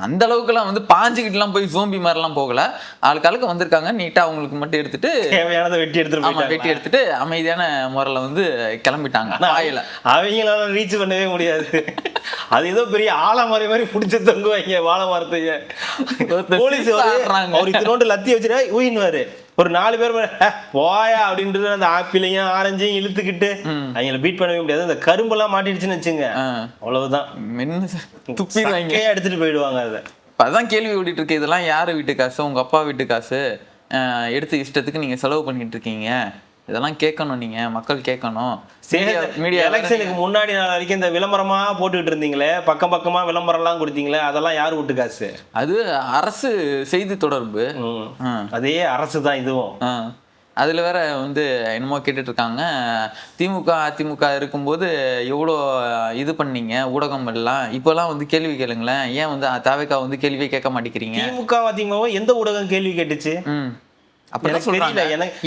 அந்த அளவுக்கு எல்லாம் வந்து பாஞ்சுக்கிட்டு எல்லாம் போய் ஜோம்பி மாதிரி எல்லாம் போகல. ஆளுக்கு வந்திருக்காங்க, நீட்டா அவங்களுக்கு மட்டும் எடுத்துட்டு தேவையானதை வெட்டி எடுத்துட்டு அமைதியான முறையில வந்து கிளம்பிட்டாங்க. அவங்களால ரீச் பண்ணவே முடியாது. அது ஏதோ பெரிய ஆலமரை மாதிரி பிடிச்சி தொங்குவாங்க வாழை மரத்தைய. போலீஸ் அவரு லத்தி வச்சுட்டா ஊயின்வாரு. ஒரு 4 பேர் போயா அப்படின்றது அந்த ஆப்பிளையும் ஆரஞ்சையும் இழுத்துக்கிட்டு அவங்கள பீட் பண்ணவே முடியாது. அந்த கரும்பெல்லாம் மாட்டிடுச்சுன்னு வச்சுங்க, அவ்வளவுதான், எடுத்துட்டு போயிடுவாங்க. அதை அதான் கேள்வி ஓடிட்டு இருக்கு. இதெல்லாம் யாரு வீட்டு காசு? உங்க அப்பா வீட்டு காசு எடுத்து இஷ்டத்துக்கு நீங்க செலவு பண்ணிட்டு இருக்கீங்க, இதெல்லாம் கேட்கணும், நீங்க மக்கள் கேட்கணும். மீடியா எலெக்ஷனுக்கு முன்னாடி நாள் வரைக்கும் இந்த விளம்பரமா போட்டுக்கிட்டு இருந்தீங்களே, பக்கம் பக்கமா விளம்பரம்லாம் கொடுத்தீங்களே, அதெல்லாம் யாரு விட்டு காசு? அது அரசு செய்தி தொடர்பு, அதே அரசு தான் இதுவும். அதுல வேற வந்து என்னமோ கேட்டுட்டு இருக்காங்க, திமுக அதிமுக இருக்கும்போது எவ்வளோ இது பண்ணீங்க ஊடகம் எல்லாம், இப்பெல்லாம் வந்து கேள்வி கேளுங்களேன், ஏன் வந்து தாவேக்கா வந்து கேள்வியே கேட்க மாட்டேங்கிறீங்க? திமுக அதிமுக எந்த ஊடகம் கேள்வி கேட்டுச்சு?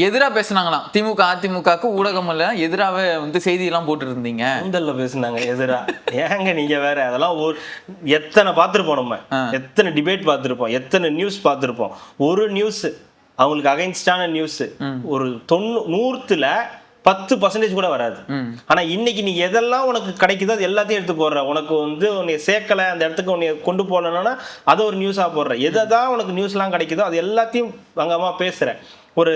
எதிரா பேசினாங்களாம், திமுக அதிமுகக்கு ஊடகம் இல்ல எதிராவே வந்து செய்தி எல்லாம் போட்டு இருந்தீங்க. முதல்ல பேசினாங்க எதிரா. ஏங்க நீங்க வேற, அதெல்லாம் எத்தனை பார்த்துருப்போம், நம்ம எத்தனை டிபேட் பார்த்துருப்போம், எத்தனை நியூஸ் பார்த்துருப்போம். ஒரு நியூஸ் அவங்களுக்கு அகைன்ஸ்டான நியூஸ் ஒரு 100ல 10% கூட வராது. ஆனா இன்னைக்கு நீ எதெல்லாம் உனக்கு கிடைக்குதோ அது எல்லாத்தையும் எடுத்து போடுற. உனக்கு வந்து உன்னை சேர்க்கல, அந்த இடத்துக்கு உன்னை கொண்டு போகலன்னா அதை ஒரு நியூஸா போடுற. எதான் உனக்கு நியூஸ் எல்லாம் கிடைக்குதோ அது எல்லாத்தையும் அங்கமா பேசுற. ஒரு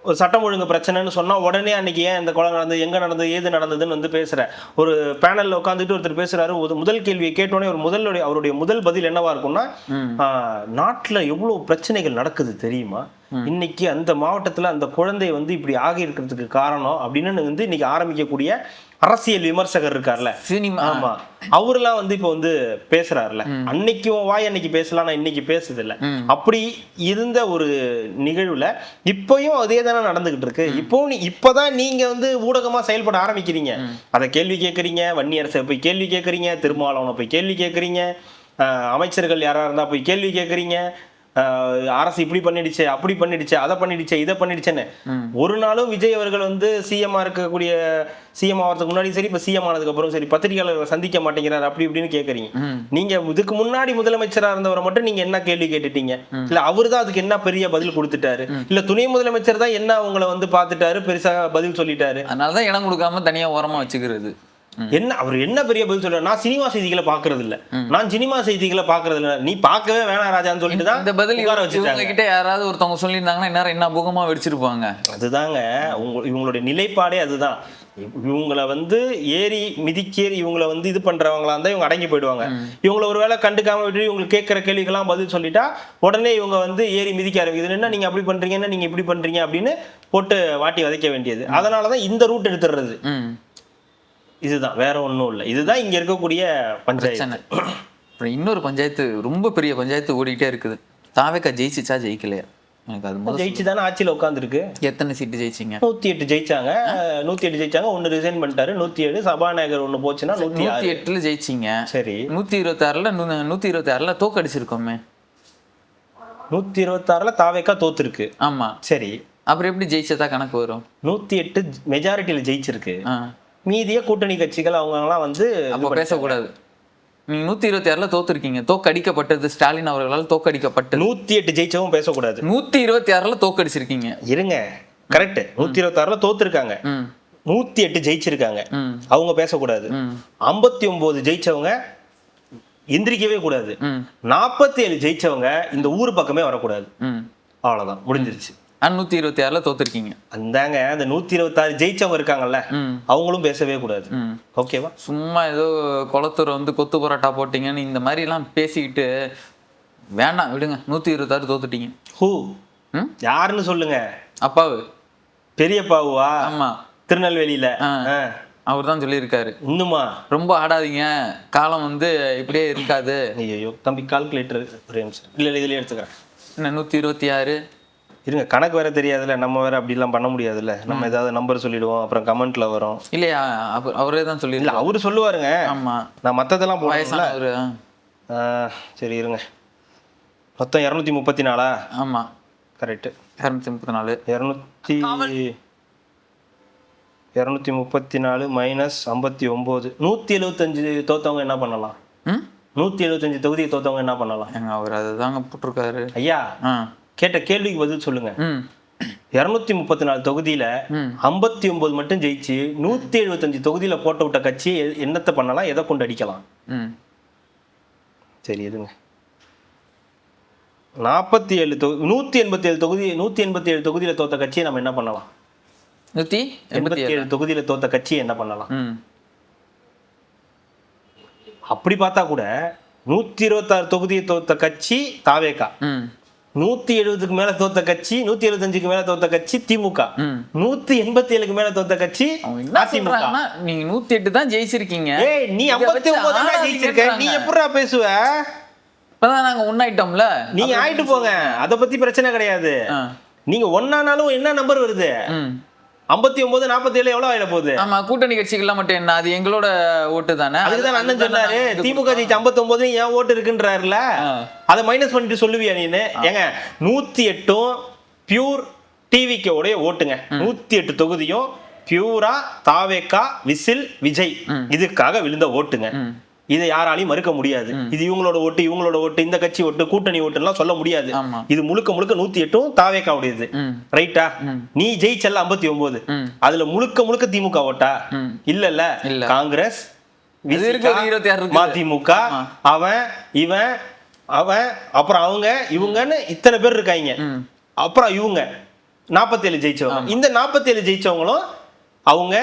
சட்டம் ஒழுங்கு பிரச்சனைன்னு சொன்னா உடனே அன்னைக்கு ஏன் இந்த கொலை நடந்தது, எங்க நடந்தது, ஏது நடந்ததுன்னு வந்து பேசுற. ஒரு பேனல்ல உட்காந்துட்டு ஒருத்தர் பேசுறாரு, முதல் கேள்வியை கேட்டோடனே அவருடைய முதல் பதில் என்னவா இருக்கும்னா, நாட்டுல எவ்வளவு பிரச்சனைகள் நடக்குது தெரியுமா, இன்னைக்கு அந்த மாவட்டத்துல அந்த குழந்தை வந்து இப்படி ஆகி இருக்கிறதுக்கு காரணம் அப்படின்னு வந்து இன்னைக்கு ஆரம்பிக்கக்கூடிய அரசியல் விமர்சகர் இருக்கார்ல, ஆமா, அவரெல்லாம் வந்து இப்ப வந்து பேசுறாருல. அன்னைக்கும் வாய் அன்னைக்கு பேசலாம், நான் இன்னைக்கு பேசுது இல்ல. அப்படி இருந்த ஒரு நிகழ்வுல இப்பயும் அதே தானே நடந்துகிட்டு இருக்கு. இப்பதான் நீங்க வந்து ஊடகமா செயல்பட ஆரம்பிக்கிறீங்க. அதை கேள்வி கேட்கறீங்க, வன்னியரசை போய் கேள்வி கேட்கறீங்க, திருமாவளவனை போய் கேள்வி கேட்கறீங்க, அமைச்சர்கள் யாரா இருந்தா போய் கேள்வி கேட்கறீங்க. அரசு இப்படி பண்ணிடுச்சு, அப்படி பண்ணிடுச்சு, அதை பண்ணிடுச்சு, இதை பண்ணிடுச்சுன்னு. ஒரு நாளும் விஜய் அவர்கள் வந்து சிஎம் இருக்கக்கூடிய சிஎம் ஆகிறதுக்கு முன்னாடி சரி, இப்ப சிஎம் ஆனதுக்கு அப்புறம் சரி, பத்திரிகையாளர்களை சந்திக்க மாட்டேங்கிறார் அப்படி இப்படின்னு கேட்கறீங்க. நீங்க இதுக்கு முன்னாடி முதலமைச்சரா இருந்தவரை மட்டும் நீங்க என்ன கேள்வி கேட்டுட்டீங்க? இல்ல அவரு தான் அதுக்கு என்ன பெரிய பதில் கொடுத்துட்டாரு? இல்ல துணை முதலமைச்சர் தான் என்ன உங்களை வந்து பாத்துட்டாரு, பெருசா பதில் சொல்லிட்டாரு, அதனாலதான் இடம் கொடுக்காம தனியா ஓரமா வச்சுக்கிறது. என்ன அவர் என்ன பெரிய பதில் சொல்ற? நான் சினிமா செய்திகளை பாக்குறது இல்ல, நான் சினிமா செய்திகளை பாக்குறது இல்ல, நீ பார்க்கவே வேணாம் ராஜான்னு சொல்லிட்டு தான் இந்த பதில் கிட்ட யாராவது ஒருத்தவங்க சொல்லியிருந்தாங்கன்னா இந்நேரம் என்ன பூகமா வெடிச்சிருப்பாங்க. அதுதாங்க இவங்களுடைய நிலைப்பாடே அதுதான். இவங்களை வந்து ஏறி மிதிக்கேறி இவங்களை வந்து இது பண்றவங்களா இருந்தா இவங்க அடங்கி போயிடுவாங்க. இவங்களை ஒரு வேளை கண்டுக்காம விட்டு இவங்களுக்கு கேட்கிற கேள்விக்கெல்லாம் பதில் சொல்லிட்டா உடனே இவங்க வந்து ஏறி மிதிக்க ஆரம்பிக்குது. என்ன நீங்க அப்படி பண்றீங்கன்னா நீங்க இப்படி பண்றீங்க அப்படின்னு போட்டு வாட்டி வதைக்க வேண்டியது. அதனாலதான் இந்த ரூட் எடுத்துடுறது. இதுதான், வேற ஒன்றும் இல்லை. இதுதான் இங்க இருக்கக்கூடிய பஞ்சாயத்து. அப்புறம் இன்னொரு பஞ்சாயத்து, ரொம்ப பெரிய பஞ்சாயத்து ஓடிக்கிட்டே இருக்குது. தாவேக்கா ஜெயிச்சுச்சா ஜெயிக்கலையா? எனக்கு அது ஜெயிச்சு தானே ஆட்சியில் உட்காந்துருக்கு. எத்தனை சீட்டு ஜெயிச்சிங்க? 108 ஜெயிச்சாங்க. 108 ஜெயிச்சாங்க, 1 ரிசைன் பண்ணிட்டாரு. 107 சபாநாயகர் 1 போச்சுன்னா 108ல ஜெயிச்சிங்க. சரி, 126ல தோக்கடிச்சிருக்கோமே. 126ல தாவேக்கா தோத்துருக்கு. ஆமா, சரி, அப்புறம் எப்படி ஜெயிச்சதா கணக்கு வரும்? 108 மெஜாரிட்டியில ஜெயிச்சிருக்கு. மீதிய கூட்டணி கட்சிகள் அவங்க எல்லாம் வந்து பேசக்கூடாது. நீங்க 126ல தோத்துருக்கீங்க, தோக்கடிக்கப்பட்டது ஸ்டாலின் அவர்களால் தோக்கடிக்கப்பட்டது. 108 ஜெயிச்சவும் பேசக்கூடாது. 126ல தோக்கடிச்சிருக்கீங்க. இருங்க, கரெக்ட். 126ல தோத்துருக்காங்க, 108 ஜெயிச்சிருக்காங்க, அவங்க பேசக்கூடாது. 59 ஜெயிச்சவங்க எந்திரிக்கவே கூடாது. 47 ஜெயிச்சவங்க இந்த ஊர் பக்கமே வரக்கூடாது. அவ்வளவுதான், முடிஞ்சிருச்சு. 126ல தோத்துருக்கீங்க. அந்தாங்க அந்த 126 ஜெயிச்சவங்க இருக்காங்கல்ல, அவங்களும் பேசவே கூடாது. ஓகேவா? சும்மா ஏதோ குளத்தூரை வந்து கொத்து பரோட்டா போட்டீங்கன்னு இந்த மாதிரி எல்லாம் பேசிக்கிட்டு வேண்டாம், விடுங்க. 126 தோத்துட்டீங்க. ஹூ யாருன்னு சொல்லுங்க. அப்பாவு, பெரியப்பாவுவா? ஆமா, திருநெல்வேலியில அவர் தான் சொல்லியிருக்காரு. இன்னுமா ரொம்ப ஆடாதீங்க, காலம் வந்து இப்படியே இருக்காது. ஐயோ தம்பி, கால்குலேட்டர் இல்ல இதுலயே எடுத்துக்கிறேன். என்ன 126? இருங்க, கணக்கு வேற தெரியாதுல்ல, நம்ம வேற அப்படிலாம் பண்ண முடியாதுல்ல. நம்ம ஏதாவது நம்பர் சொல்லிடுவோம், அப்புறம் கமெண்ட்ல வரும். இல்லையா, அவரே தான் சொல்லி. இல்ல அவரு சொல்லுவாருங்க. ஆமா, நான் மத்ததெல்லாம் போடுறேன்ல. சரி இருங்க, மொத்தம் 234. ஆமா கரெக்ட், 234. 234 மைனஸ் 59, 175 தோத்தவங்க என்ன பண்ணலாம்? 175 தொகுதியை தோத்தவங்க என்ன பண்ணலாம்? அவர் அதுதாங்க போட்டிருக்காரு. ஐயா, கேட்ட கேள்விக்கு பதில் சொல்லுங்க. 234 தொகுதியில 59 மட்டும் ஜெயிச்சு 175 தொகுதியில போட்டு விட்ட கட்சி என்னத்தை பண்ணலாம், எதை கொண்டு அடிக்கலாம்? சரி இருங்க, 187 தொகுதியில தோத்த கட்சியை நம்ம என்ன பண்ணலாம்? 187 தொகுதியில தோத்த கட்சியை என்ன பண்ணலாம்? அப்படி பார்த்தா கூட 126 தொகுதியை தோத்த கட்சி தாவேக்கா. 170க்கு மேல தோத்த கட்சி, 175க்கு மேல தோத்த கட்சி திமுக, 187க்கு மேல தோத்த கட்சி அதிமுக. நீங்க 108 தான் ஜெயிச்சிருக்கீங்க. ஏய் நீ 59 தான் ஜெயிச்சிருக்க, நீ எப்படிடா பேசுவ? இப்பதான் நாங்க ஒண்ணாயிட்டோம்ல. நீங்க ஆயிட்டு போங்க, அத பத்தி பிரச்சனை கிடையாது. நீங்க ஒன்னானாலும் என்ன நம்பர் வருது? 59 47 எவ்வளவு ஆயிட போகுது? ஆமா, கூட்டணி கட்சிகள்லாம் மட்டும் என்ன, அது எங்களோட ஓட்டு தானே. அதுதான் அண்ணன் சொன்னாரு, திமுக ஜெயிச்சு 59 ஏன் ஓட்டு இருக்குன்றாருல, அதை மைனஸ் பண்ணிட்டு சொல்லுவியா நீனு? ஏங்க 108 பியூர் டிவிக்கு உடைய ஓட்டுங்க, 108 தொகுதியும் பியூரா தாவேகா விசில் விஜய் இதுக்காக விழுந்த ஓட்டுங்க. இதை யாராலையும் மறுக்க முடியாது. இது இவங்களோட ஓட்டு, இவங்களோட ஓட்டு, இந்த கட்சி ஓட்டு, கூட்டணி ஓட்டு எல்லாம் சொல்ல முடியாது. இது முழுக்க முழுக்க 108 தாவேகா உடையது. ரைட்டா? நீ ஜெயிச்சல்ல 59, அதுல முழுக்க முழுக்க திமுக ஓட்டா? இல்ல காங்கிரஸ், மதிமுக, அவன் இவன் அவன் அப்புறம் அவங்க இவங்கன்னு இத்தனை பேர் இருக்காங்க. அப்புறம் இவங்க 47 ஜெயிச்சவங்க. இந்த 47 ஜெயிச்சவங்களும் அவங்க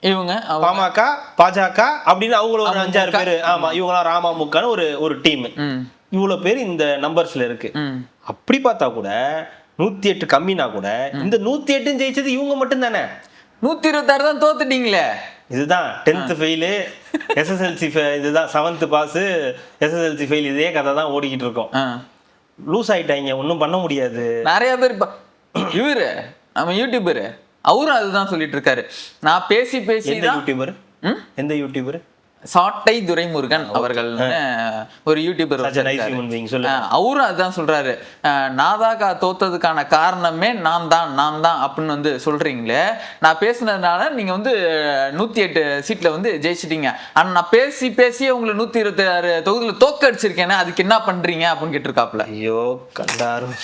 இவங்க பாமக, பாஜக அப்படின்னு அவங்கள ஒரு 5-6 பேரு. ஆமா, இவங்களாம் ராமமுகன்னு ஒரு டீம். இவ்வளவு பேர் இந்த நம்பர்ஸ்ல இருக்கு. அப்படி பார்த்தா கூட 108 கம்மினா கூட இந்த 108 ஜெயிச்சது இவங்க மட்டும் தானே. 126 தான் தோத்துட்டீங்களே. இதுதான் 10th ஃபெயிலு, எஸ்எஸ்எல்சி இதுதான் 7th பாஸ், எஸ்எஸ்எல்சி ஃபெயில். இதே கதை தான் ஓடிக்கிட்டு இருக்கோம். லூஸ் ஆயிட்டாங்க, ஒன்றும் பண்ண முடியாது. நிறைய பேர் இவரு நம்ம யூடியூபரு அவரும் அதுதான் சொல்லிட்டு இருக்காரு. நான் பேசி எந்த யூடியூபர் சாட்டை துரைமுருகன் அவர்கள் ஒரு யூடியூபர், அவரும் அதுதான் சொல்றாரு. நாதாகா தோத்ததுக்கான காரணமே நான் தான் அப்படின்னு வந்து சொல்றீங்களே. நான் பேசுனதுனால நீங்க வந்து 108 சீட்ல வந்து ஜெயிச்சிட்டீங்க. ஆனா நான் பேசியே உங்களை 126 தொகுதியில தோக்க அடிச்சிருக்கேன்னு அதுக்கு என்ன பண்றீங்க அப்படின்னு கேட்டிருக்காப்ல. ஐயோ கண்டாரும்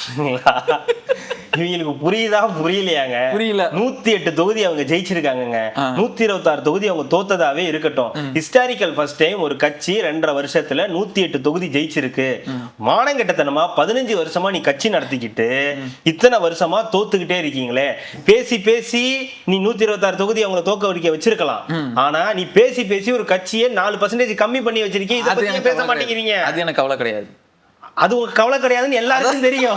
இவங்களுக்கு புரியுதா புரியலையாங்க? புரியல. 108 தொகுதி அவங்க ஜெயிச்சிருக்காங்க, 126 தொகுதி அவங்க தோத்ததாவே இருக்கட்டும். ஹிஸ்டாரிக்கல் ஃபர்ஸ்ட் டைம் ஒரு கட்சி 2.5 வருஷத்துல 108 தொகுதி ஜெயிச்சிருக்கு. மானங்கெட்டத்தனமா 15 வருஷமா நீ கட்சி நடத்திக்கிட்டு இத்தனை வருஷமா தோத்துக்கிட்டே இருக்கீங்களே. பேசி நீ 126 தொகுதி அவங்களை தோக்க வைக்க வச்சிருக்கலாம். ஆனா நீ பேசி ஒரு கட்சியை 4% கம்மி பண்ணி வச்சிருக்கீங்க. இதை பத்தி பேச மாட்டேங்கிறீங்க. அது எனக்கு கவலை கிடையாது. அது உங்களுக்கு கவலை கிடையாதுன்னு எல்லாருக்கும் தெரியும்.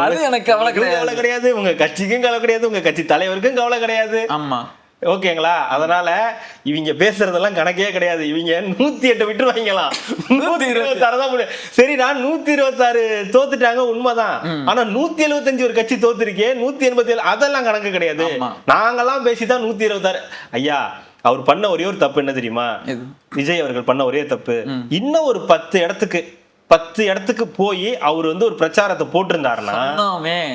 அது எனக்கு கவலை கிடையாது, உங்க கட்சிக்கும் கவலை கிடையாது, உங்க கட்சி தலைவருக்கும் கவலை கிடையாது. ஆமா, ஓகேங்களா? அதனால இவங்க பேசுறதெல்லாம் கணக்கே கிடையாது. இவங்க 108 விட்டுருவாங்களாம், 126 தான் முடியும். சரி, நான் 126 தோத்துட்டாங்க உண்மைதான். ஆனா 175 ஒரு கட்சி தோத்துருக்கே, 187 அதெல்லாம் கணக்கு கிடையாது. நாங்கெல்லாம் பேசிதான் 126. ஐயா, அவர் பண்ண ஒரே ஒரு தப்பு என்ன தெரியுமா? விஜய் அவர்கள் பண்ண ஒரே தப்பு, இன்னும் ஒரு 10 இடத்துக்கு போய் அவர் வந்து ஒரு பிரச்சாரத்தை போட்டிருந்தாருன்னா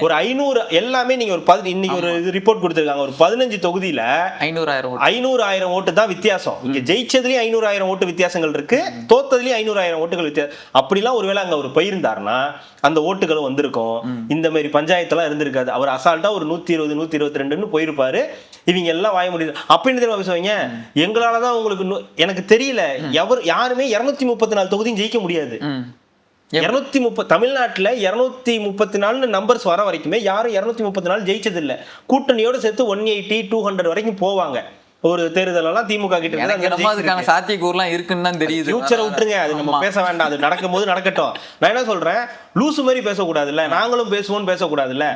ஒரு 500 எல்லாமே நீங்க ஒரு இன்னைக்கு ஒரு ரிப்போர்ட் கொடுத்திருக்காங்க, ஒரு 15 தொகுதியில 500,000 ஓட்டு தான் வித்தியாசம். இங்க ஜெயிச்சதுலயும் 500,000 ஓட்டு வித்தியாசங்கள் இருக்கு, தோத்ததுலயும் 500,000 ஓட்டுகள் வித்தியாசம். அப்படிலாம் ஒருவேளை அங்க அவர் போயிருந்தாருன்னா அந்த ஓட்டுகளும் வந்திருக்கும். இந்த மாதிரி பஞ்சாயத்தெல்லாம் இருந்திருக்காது. அவர் அசால்ட்டா ஒரு 120 122ன்னு போயிருப்பாரு. இவங்க எல்லாம் வாய முடியுது அப்படின்னு தெரியுமா பேசுவாங்க. எங்களாலதான் உங்களுக்கு எனக்கு தெரியல, யாருமே 234 தொகுதியும் ஜெயிக்க முடியாது. 230 தமிழ்நாட்டுல 234 நம்பர்ஸ் வர வரைக்குமே யாரும் 234 ஜெயிச்சது இல்ல. கூட்டணியோட சேர்த்து 180 200 வரைக்கும் போவாங்க. ஒரு தேர்தல் எல்லாம் திமுக கிட்ட சாத்தியக்கூறுலாம் இருக்குன்னு தான் தெரியுது. ஃபியூச்சரை விட்டுருங்க, அது நம்ம பேச வேண்டாம். அது நடக்கும் போது நடக்கட்டும். நான் என்ன சொல்றேன், லூசு மாதிரி பேசக்கூடாதுல்ல, நாங்களும் பேசுவோம்னு பேசக்கூடாதுல்ல.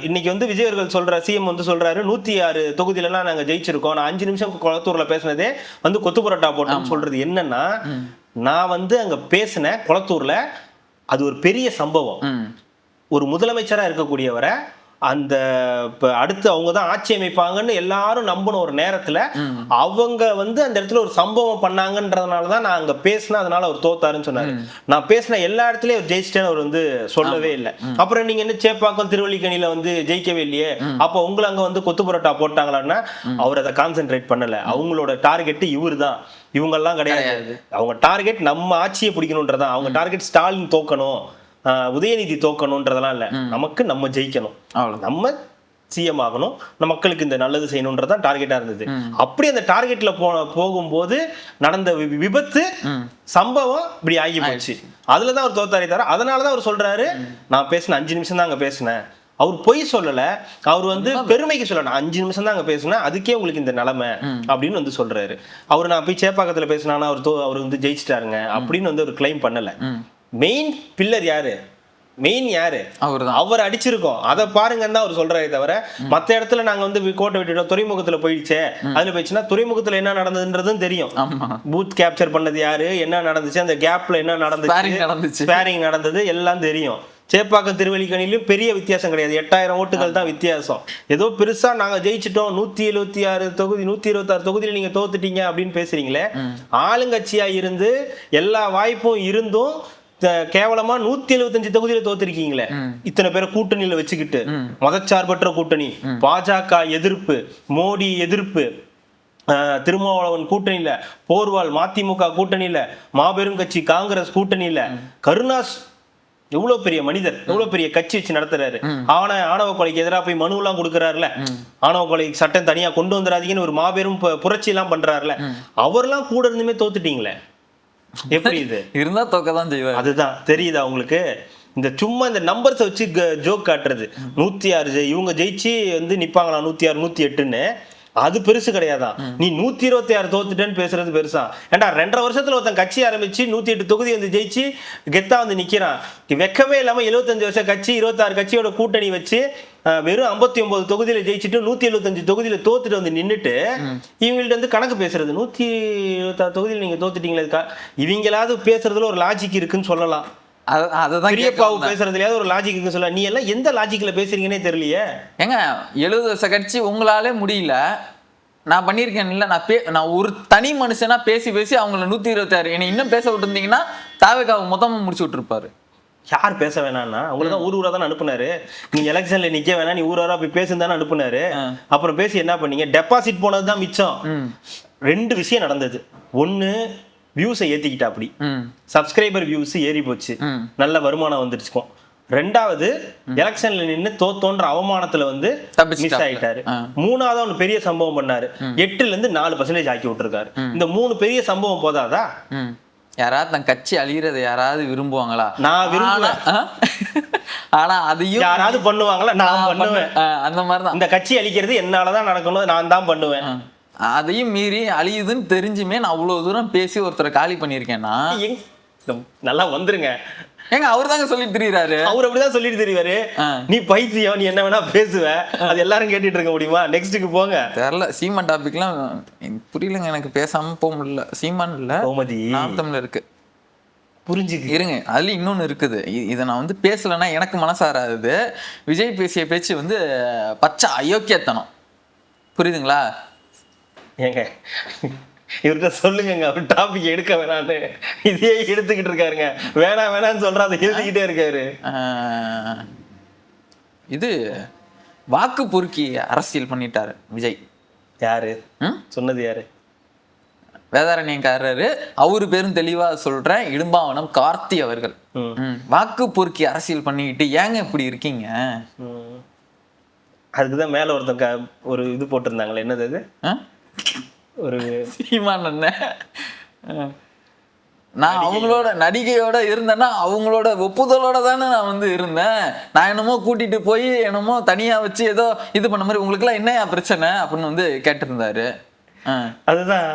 இன்னைக்கு வந்து விஜய் அவர்கள் சொல்ற, சிஎம் வந்து சொல்றாரு 106 தொகுதியிலாம் நாங்க ஜெயிச்சிருக்கோம். நான் 5 நிமிஷம் குளத்தூர்ல பேசினதே வந்து கொத்து புரோட்டா போட்டோம்னு சொல்றது என்னன்னா, நான் வந்து அங்க பேசின குளத்தூர்ல அது ஒரு பெரிய சம்பவம். ஒரு முதலமைச்சரா இருக்கக்கூடியவரை அந்த அடுத்து அவங்க தான் ஆட்சி அமைப்பாங்கன்னு எல்லாரும் நம்பின ஒரு நேரத்துல அவங்க வந்து அந்த இடத்துல ஒரு சம்பவம் பண்ணாங்கன்றதுனாலதான் நான் அங்க பேசினேன், அதனால அவர் தோத்தாருன்னு சொன்னாரு. நான் பேசின எல்லா இடத்துலயும் அவர் ஜெயிச்சிட்டேன்னு அவர் வந்து சொல்லவே இல்லை. அப்புறம் நீங்க என்ன சேப்பாக்கம் திருவள்ளிக்கணியில வந்து ஜெயிக்கவே இல்லையே, அப்ப உங்களை அங்க வந்து கொத்து புரோட்டா போட்டாங்களான்னா அவர் அதை கான்சென்ட்ரேட் பண்ணல. அவங்களோட டார்கெட் இவரு தான், இவங்கெல்லாம் கிடையாது. அவங்க டார்கெட் நம்ம ஆட்சியை பிடிக்கணும்ன்றதான். அவங்க டார்கெட் ஸ்டாலின் தோக்கணும், உதயநிதி தோக்கணும்ன்றதெல்லாம் இல்ல, நமக்கு நம்ம ஜெயிக்கணும், நம்ம சிஎம் ஆகணும், மக்களுக்கு இந்த நல்லது செய்யணும்ன்றதான் டார்கெட்டா இருந்தது. அப்படி அந்த டார்கெட்ல போகும்போது நடந்த விபத்து சம்பவம் இப்படி ஆகி போச்சு. அதுலதான் அவர் தோத்தாரே தவிர, அதனாலதான் அவர் சொல்றாரு நான் பேசின 5 நிமிஷம் தான் அங்க பேசினேன். அவர் பொய் சொல்லல, அவர் வந்து பெருமைக்கு சொல்லணும். 5 நிமிஷம் தான் அங்க பேசினேன், அதுக்கே உங்களுக்கு இந்த நிலைமை அப்படின்னு வந்து சொல்றாரு. அவர் நான் போய் சேப்பாக்கத்துல பேசினானா அவர் வந்து ஜெயிச்சிட்டாருங்க அப்படின்னு வந்து ஒரு கிளைம் பண்ணல. மெயின் பில்லர் யாரு? மெயின் யாரு? அவர்தான். அவர் அடிச்சிருக்கோம், அதை பாருங்கன்னு தான் அவர் சொல்றாரு தவிர மத்த இடத்துல நாங்க வந்து கோட்டை விட்டுட்டோம், துறைமுகத்துல போயிடுச்சே அதுல போயிடுச்சுன்னா துறைமுகத்துல என்ன நடந்ததுன்றதும் தெரியும். பூத் கேப்சர் பண்ணது யாரு, என்ன நடந்துச்சு, அந்த கேப்ல என்ன நடந்துச்சு, ஸ்பேரிங் நடந்தது எல்லாம் தெரியும். சேப்பாக்கம் திருவல்லிக்கணிலும் பெரிய வித்தியாசம் கிடையாது, 8000 ஓட்டுகள் தான் வித்தியாசம். ஏதோ பெருசா நாங்க ஜெயிச்சிட்டோம், 176 தொகுதி 126 தொகுதியில நீங்க தோத்துட்டீங்க அப்படின்னு பேசுறீங்களே. ஆளுங்கட்சியா இருந்து எல்லா வாய்ப்பும் இருந்தும் கேவலமா 175 தொகுதியில தோத்திருக்கீங்களே. இத்தனை பேரை கூட்டணியில வச்சுக்கிட்டு மதச்சார்பற்ற கூட்டணி, பாஜக எதிர்ப்பு, மோடி எதிர்ப்பு, திருமாவளவன் கூட்டணியில, போர்வால் மதிமுக கூட்டணியில, மாபெரும் கட்சி காங்கிரஸ் கூட்டணியில, கருணாஸ் எவ்வளவு பெரிய மனிதர், எவ்வளவு பெரிய கட்சி வச்சு நடத்துறாரு. ஆணவ கொலைக்கு எதிராக போய் மனு எல்லாம் கொடுக்கறாருல, ஆணவ கொலை சட்டம் தனியா கொண்டு வந்துடாதீங்கன்னு ஒரு மாபெரும் புரட்சி எல்லாம் பண்றாருல, அவர்லாம் கூட இருந்துமே தோத்துட்டீங்களே. எப்படி இது இருந்தா தோக்கதான் செய்வார். அதுதான் தெரியுதா உங்களுக்கு? இந்த சும்மா இந்த நம்பர்ஸை வச்சு ஜோக் காட்டுறது. 106 இவங்க ஜெயிச்சு வந்து நிப்பாங்களா 106 108ன்னு, அது பெருசு கிடையாதான். நீ 126 தோத்துட்டேன்னு பேசுறது பெருசா? ஏன்டா 2.5 வருஷத்துல ஒருத்தன் கட்சி ஆரம்பிச்சு 108 தொகுதி வந்து ஜெயிச்சு கெத்தா வந்து நிக்கிறான். வெக்கமே இல்லாம 75 வருஷம் கட்சி 26 கட்சியோட கூட்டணி வச்சு வெறும் 59 தொகுதியில ஜெயிச்சுட்டு 175 தொகுதியில தோத்துட்டு வந்து நின்றுட்டு இவங்கள்ட்ட வந்து கணக்கு பேசுறது. 126 தொகுதியில் நீங்க தோத்துட்டீங்களா? இவங்களாவது பேசுறதுல ஒரு லாஜிக் இருக்குன்னு சொல்லலாம். பெரியப்பாவு பேசுறதுலயாவது ஒரு லாஜிக் இருக்குன்னு சொல்லலாம். நீ எல்லாம் எந்த லாஜிக்ல பேசுறீங்கன்னே தெரியலையே. ஏங்க 70 வருஷ கட்சி உங்களாலே முடியல, நான் பண்ணியிருக்கேன் இல்ல, நான் ஒரு தனி மனுஷனா பேசி அவங்கள 126 என்னை இன்னும் பேச விட்டுருந்தீங்கன்னா தாவேக்காவை மொத்தமா முடிச்சு விட்டுருப்பாரு. யார் பேச வேணாம்னா உங்களுக்கு தான் ஊரா தானே அனுப்புனாரு. நீ எலெக்ஷன்ல நிக்க வேணாம், நீ ஊரா போய் பேசுன்னு தானே அனுப்புனாரு. அப்புறம் பேசி என்ன பண்ணீங்க? டெபாசிட் போனதுதான் மிச்சம். 2 விஷயம் நடந்தது. ஒண்ணு, வியூஸை ஏத்திக்கிட்டா, அப்படி சப்ஸ்கிரைபர் வியூஸ் ஏறி போச்சு, நல்ல வருமானம் வந்துருச்சுக்கும். 2வது, எலெக்ஷன்ல நின்று தோத்தோன்ற அவமானத்துல வந்து மிஸ் ஆயிட்டாரு. 3வது ஒன்று பெரிய சம்பவம் பண்ணாரு, 8ல இருந்து 4% ஆக்கி விட்டுருக்காரு. இந்த 3 பெரிய சம்பவம் போதாதா? யாராவது தன் கட்சி அழியறதை யாராவது விரும்புவாங்களா? நான் விரும்புவேன். ஆனா அதையும் யாராவது பண்ணுவாங்களா? நான் பண்ணுவேன். அந்த மாதிரிதான் இந்த கட்சி அழிக்கிறது என்னாலதான் நடக்கணும், நான் தான் பண்ணுவேன். அதையும் மீறி அழியுதுன்னு தெரிஞ்சுமே நான் அவ்வளவு தூரம் பேசி ஒருத்தரை காலி பண்ணிருக்கேன்னா நல்லா வந்துருங்க. ஏங்க அவர் தாங்க சொல்லிட்டு தெரியுறாரு. அவர் அப்படிதான் சொல்லிட்டு தெரியுவாரு. நீ பைத்தியம், நீ என்ன வேணா பேசுவ, அது எல்லாரும் கேட்டுட்டு இருக்க முடியுமா? நெக்ஸ்ட்டுக்கு போங்க. தெரியல, சீமான் டாபிக்லாம் புரியலங்க எனக்கு, பேசாம போக முடியல. சீமான் இல்ல, கோமதி நாம் தமிழ்ல இருக்கு, புரிஞ்சுக்கு இருங்க. அதுல இன்னொன்னு இருக்குது, இதை நான் வந்து பேசலைன்னா எனக்கு மனசாராது. விஜய் பேசிய பேச்சு வந்து பச்சை அயோக்கியத்தனம், புரியுதுங்களா? ஏங்க இவர்கிட்ட சொல்லுங்க, அவர் டாபிக் எடுக்க வேணான்னு இதே எடுத்துக்கிட்டு இருக்காருங்க. வேணான்னு சொல்றா, அதை எழுதிக்கிட்டே இருக்காரு. இது வாக்கு பொறுக்கி அரசியல் பண்ணிட்டாரு விஜய். யாரு சொன்னது? யாரு? வேதாரண்யக்காரரு. அவரு பேரும் தெளிவா சொல்றேன், இடும்பாவனம் கார்த்தி அவர்கள். வாக்கு பொறுக்கி அரசியல் பண்ணிக்கிட்டு ஏங்க இப்படி இருக்கீங்க? அதுக்குதான் மேல ஒருத்தங்க ஒரு இது போட்டிருந்தாங்களே, என்னது அது? ஒரு சீமான் அண்ணன், நான் அவங்களோட நடிகையோட இருந்தேன்னா அவங்களோட ஒப்புதலோட தானே நான் வந்து இருந்தேன். நான் என்னமோ கூட்டிட்டு போய் என்னமோ தனியா வச்சு ஏதோ இது பண்ண மாதிரி, உங்களுக்கு எல்லாம் என்ன பிரச்சனை அப்படின்னு வந்து கேட்டிருந்தாரு. அதுதான்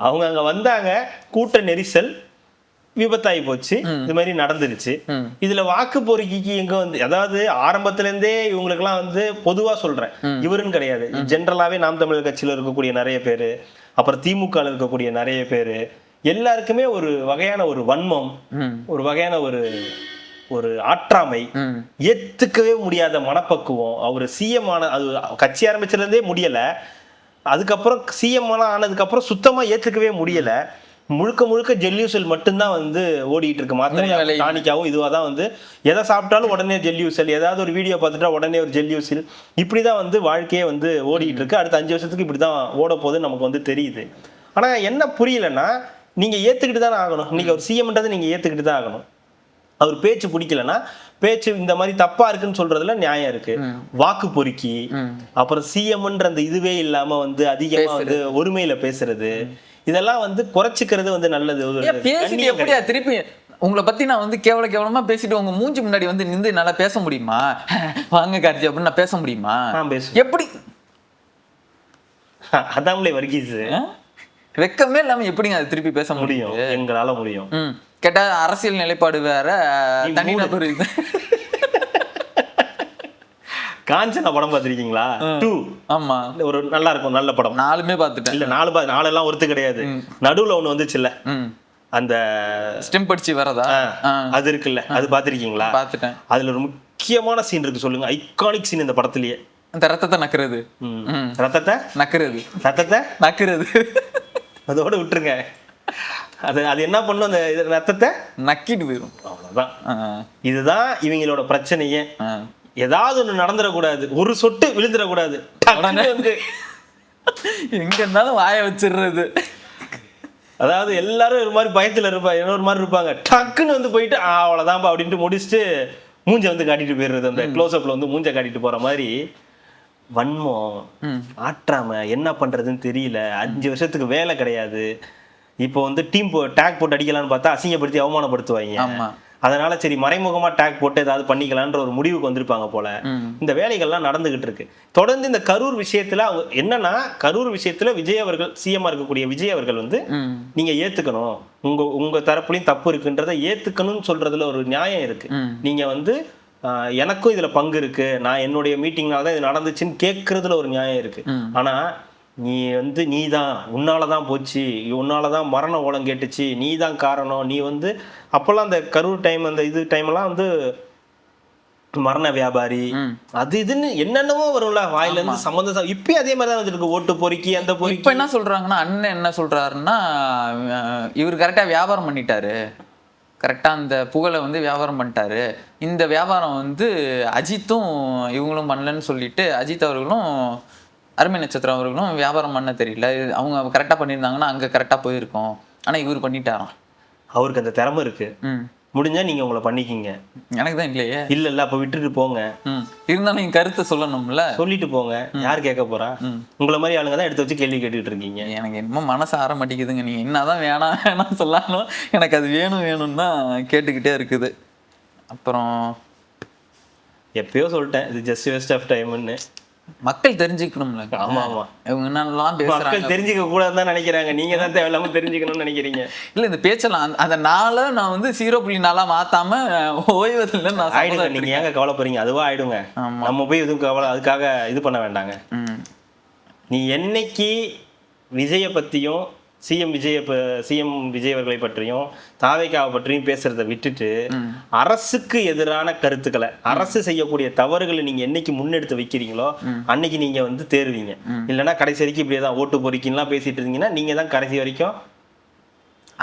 அவங்க அங்க வந்தாங்க, கூட்ட நெரிசல், விபத்தாகி போச்சு, இது மாதிரி நடந்துருச்சு. இதுல வாக்கு பொறுக்கிக்கு எங்க வந்து, அதாவது ஆரம்பத்துல இருந்தே இவங்களுக்கு எல்லாம் வந்து பொதுவா சொல்றேன், இவருன்னு கிடையாது, ஜென்ரலாவே நாம் தமிழர் கட்சியில இருக்கக்கூடிய நிறைய பேரு, அப்புறம் திமுக இருக்கக்கூடிய நிறைய பேரு, எல்லாருக்குமே ஒரு வகையான ஒரு வன்மம், ஒரு வகையான ஒரு ஆற்றாமை, ஏத்துக்கவே முடியாத மனப்பக்குவம். அவரு சிஎம் ஆன, அது கட்சி ஆரம்பிச்சதுல இருந்தே முடியல, அதுக்கப்புறம் சிஎம் ஆனதுக்கு அப்புறம் சுத்தமா ஏத்துக்கவே முடியல. முழுக்க ஜெல்யூசல் மட்டும்தான் வந்து ஓடிட்டு இருக்கு. மாத்திரை டானிக்காவும் இதுவாக தான் வந்து, எதை சாப்பிட்டாலும் உடனே ஜெல்யூசல், ஏதாவது ஒரு வீடியோ பார்த்துட்டா உடனே ஒரு ஜெல்யூசல், இப்படிதான் வந்து வாழ்க்கையே வந்து ஓடிட்டு இருக்கு. அடுத்த 5 வருஷத்துக்கு இப்படிதான் ஓட போகுது நமக்கு வந்து தெரியுது. ஆனா என்ன புரியலன்னா, நீங்க ஏத்துக்கிட்டு தானே ஆகணும். இன்னைக்கு அவர் சிஎம்ன்றது நீங்க ஏத்துக்கிட்டு தான் ஆகணும். அவர் பேச்சு பிடிக்கலன்னா, பேச்சு இந்த மாதிரி தப்பா இருக்குன்னு சொல்றதுல நியாயம் இருக்கு. வாக்கு பொறுக்கி, அப்புறம் சிஎம்ன்ற அந்த இதுவே இல்லாம வந்து அதிகமா வந்து ஒருமையில பேசுறது, இதெல்லாம் வந்து குறைச்சிக்கிறது வந்து நல்லது. பேசிட்டு எப்படியா திருப்பி உங்களை பத்தி நான் வந்து கேவலமா பேசிட்டு உங்க மூஞ்சி முன்னாடி வந்து நின்று நல்லா பேச முடியுமா? வாங்க கார்த்தி அப்படின்னு நான் பேச முடியுமா? எப்படி? அதாமலே வர்கீஸ் வெக்கமே இல்லாம எப்படிங்க அது திருப்பி பேச முடியும்? எங்களால முடியும். கேட்டா அரசியல் நிலைப்பாடு வேற, தனிநபர் காஞ்சனா படம் பார்த்திருக்கீங்களா? 2. ஆமா, ஒரு நல்லா இருக்கும், நல்ல படம். 4மே பார்த்துட்டேன். இல்ல 4 எல்லாம் ஒருத்து கிடையாது. நடுவுல ஒண்ணு வந்துச்சுல்ல, அந்த ஸ்டெம் படிச்சு வரதா, அது இருக்குல்ல, அது பார்த்திருக்கீங்களா? பார்த்துட்டேன். அதுல ஒரு முக்கியமான சீன் இருக்கு, சொல்லுங்க. ஐகானிக் சீன் இந்த படத்திலேயே. அந்த ரத்தத்தை நக்குறது, ரத்தத்தை நக்குறது அதோட விட்டுருங்க. அது என்ன பண்ணும், அந்த ரத்தத்தை நக்கிட்டு போயிடும், அவ்வளவுதான். இதுதான் இவங்களோட பிரச்சனையே. ஏதாவது ஒண்ணு நடந்துடக்கூடாது, ஒரு சொட்டு விழுந்துடக்கூடாது, எங்க இருந்தாலும் வாய வச்சிடுறது. அதாவது எல்லாரும் ஒரு மாதிரி பயத்துல இருப்பாங்க, ஒரு மாதிரி இருப்பாங்க, டக்குன்னு வந்து போயிட்டு அவ்வளவுதான்பா அப்படின்ட்டு முடிச்சுட்டு மூஞ்ச வந்து காட்டிட்டு போயிடுறது. அந்த க்ளோஸ்அப்ல வந்து மூஞ்ச காட்டிட்டு போற மாதிரி. வன்மம் ஆற்றாம என்ன பண்றதுன்னு தெரியல. 5 வருஷத்துக்கு வேலை கிடையாது. இப்போ வந்து டீம் டேக் போட்டு அடிக்கலான்னு பார்த்தா அசிங்கப்படுத்தி அவமானப்படுத்துவாங்க. அதனால சரி மறைமுகமா டேக் போட்டு ஏதாவது பண்ணிக்கலான்ற ஒரு முடிவுக்கு வந்திருப்பாங்க போல. இந்த வேலைகள்லாம் நடந்துகிட்டு இருக்கு தொடர்ந்து. இந்த கரூர் விஷயத்துல என்னன்னா, கரூர் விஷயத்துல விஜய் அவர்கள், சிஎம் இருக்கக்கூடிய விஜய் அவர்கள் வந்து நீங்க ஏத்துக்கணும், உங்க தரப்புலையும் தப்பு இருக்குன்றதை ஏத்துக்கணும்னு சொல்றதுல ஒரு நியாயம் இருக்கு. நீங்க வந்து எனக்கும் இதுல பங்கு இருக்கு, நான் என்னுடைய மீட்டிங்னால தான் இது நடந்துச்சுன்னு கேட்கறதுல ஒரு நியாயம் இருக்கு. ஆனா நீ வந்து நீதான், உன்னாலதான் போச்சு, உன்னாலதான் மரண ஓலம் கேட்டுச்சு, நீதான் காரணம், நீ வந்து அப்பெல்லாம் அந்த கரூர் டைம், அந்த இது டைம் எல்லாம் வந்து மரண வியாபாரி அது இதுன்னு என்னென்னமோ வரும்ல வாயில இருந்து சம்பந்தம். இப்பயும் அதே மாதிரி தான் வந்துருக்கு, ஓட்டு பொறுக்கி அந்த பொறுக்கி. இப்ப என்ன சொல்றாங்கன்னா, அண்ணன் என்ன சொல்றாருன்னா, இவர் கரெக்டா வியாபாரம் பண்ணிட்டாரு, கரெக்டா அந்த புகழை வந்து வியாபாரம் பண்ணிட்டாரு. இந்த வியாபாரம் வந்து அஜித்தும் இவங்களும் பண்ணலன்னு சொல்லிட்டு, அஜித் அவர்களும் அருமை நட்சத்திரம் அவர்களும் வியாபாரம் பண்ண தெரியல, அவங்க கரெக்டா பண்ணியிருந்தாங்கன்னா அங்க கரெக்டா போயிருக்கோம், ஆனா இவர் பண்ணிட்டாராம். அவருக்கு அந்த திறமை இருக்கு, முடிஞ்சா நீங்க உங்களை பண்ணிக்கிங்க. எனக்கு தான் இல்லையே. இல்ல அப்ப விட்டுட்டு போங்க. இருந்தாலும் நீங்க கருத்தை சொல்லணும்ல, சொல்லிட்டு போங்க, யார் கேட்க போறா? உங்களை மாதிரி ஆளுங்க தான் எடுத்து வச்சு கேள்வி கேட்டுட்டு இருக்கீங்க. எனக்கு என்னமோ மனசு ஆற மாட்டேங்குதுங்க. நீங்க என்னதான் வேணாம் சொல்லாலும் எனக்கு அது வேணும் தான் கேட்டுக்கிட்டே இருக்குது. அப்புறம் எப்பயோ சொல்லிட்டேன், இது ஜஸ்ட் வேஸ்ட் ஆஃப் டைம்னு. மக்கள் தெரிஞ்சுக்கணும்ல. ஆமா இவங்க என்னெல்லாம் பேசுறாங்க, மக்கள் தெரிஞ்சுக்க கூடாதுன்னு நினைக்கிறாங்க. நீங்க தான் தேவையில்லாம தெரிஞ்சுக்கணும்னு நினைக்கிறீங்க. இல்ல இந்த பேச்செல்லாம் அந்த நாளை நான் வந்து 0.4 மாத்தாம ஓய்வதில்லை நான் ஆயிடுங்க. நீங்க ஏங்க கவலைப்படுறீங்க, அதுவா ஆயிடுங்க. நம்ம போய் எதுவும் கவலை அதுக்காக இது பண்ண வேண்டாங்க. நீ என்னைக்கு விஜய பத்தியும் சிஎம் விஜய் அவர்களை பற்றியும் தாவேகாவை பற்றியும் பேசுறதை விட்டுட்டு அரசுக்கு எதிரான கருத்துக்களை, அரசு செய்யக்கூடிய தவறுகளை நீங்க என்னைக்கு முன்னெடுத்து வைக்கிறீங்களோ அன்னைக்கு நீங்க வந்து தேர்வீங்க. இல்லைன்னா கடைசி வரைக்கும் இப்படியேதான் ஓட்டு பொறுக்கின்லாம் பேசிட்டு இருந்தீங்கன்னா நீங்க தான் கடைசி வரைக்கும்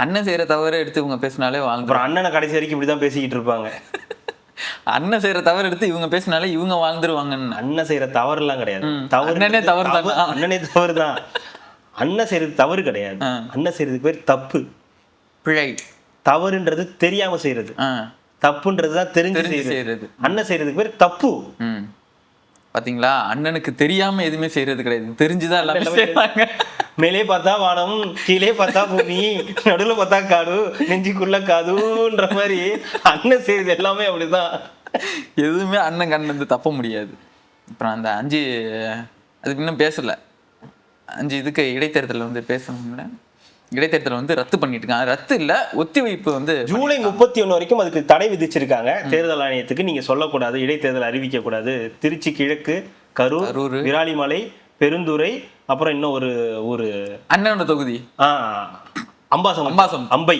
அண்ணன் செய்யற தவறு எடுத்து இவங்க பேசினாலே வாங்க. அப்புறம் அண்ணனை கடைசி வரைக்கும் இப்படிதான் பேசிக்கிட்டு இருப்பாங்க. அண்ணன் செய்யற தவறு எடுத்து இவங்க பேசினாலே இவங்க வாழ்ந்துருவாங்கன்னு. அண்ணன் செய்யற தவறு எல்லாம் கிடையாது, அண்ணனே தவறு தான். அண்ணனே தவறு தான். அண்ணன் செய்யறது தவறு கிடையாது, அண்ணன் செய்யறதுக்கு பேர் தப்பு, பிழை. தவறுன்றது தெரியாம செய்யறது, தப்புன்றதுதான் தெரிஞ்சு செய்யறது. அண்ணன் செய்யறதுக்கு பேர் தப்பு. பாத்தீங்களா, அண்ணனுக்கு தெரியாம எதுவுமே செய்யறது கிடையாது, தெரிஞ்சுதான் எல்லாமே செய்யறாங்க. மேலே பார்த்தா வானம், கீழே பார்த்தா பூமி, நடுவுல பார்த்தா காடு, நெஞ்சுக்குள்ள காதுன்ற மாதிரி அண்ணன் செய்யறது எல்லாமே அப்படிதான். எதுவுமே அண்ணன் கண்ணு வந்து தப்ப முடியாது. அப்புறம் அந்த 5 அதுக்கு இன்னும் பேசல, 5 இதுக்கு இடைத்தேர்தல் வந்து பேசணும்ல, இடைத்தேர்தல் வந்து ரத்து பண்ணிட்டு இருக்காங்க. ரத்து இல்ல, ஒத்திவைப்பு வந்து ஜூலை 31 வரைக்கும் அதுக்கு தடை விதிச்சிருக்காங்க. தேர்தல் ஆணையத்துக்கு நீங்க சொல்லக்கூடாது, இடைத்தேர்தல் அறிவிக்க கூடாது. திருச்சி கிழக்கு, கரூர், விராலிமலை, பெருந்துறை, அப்புறம் இன்னும் ஒரு அண்ணனோட தொகுதி அம்பாசம் அம்பை,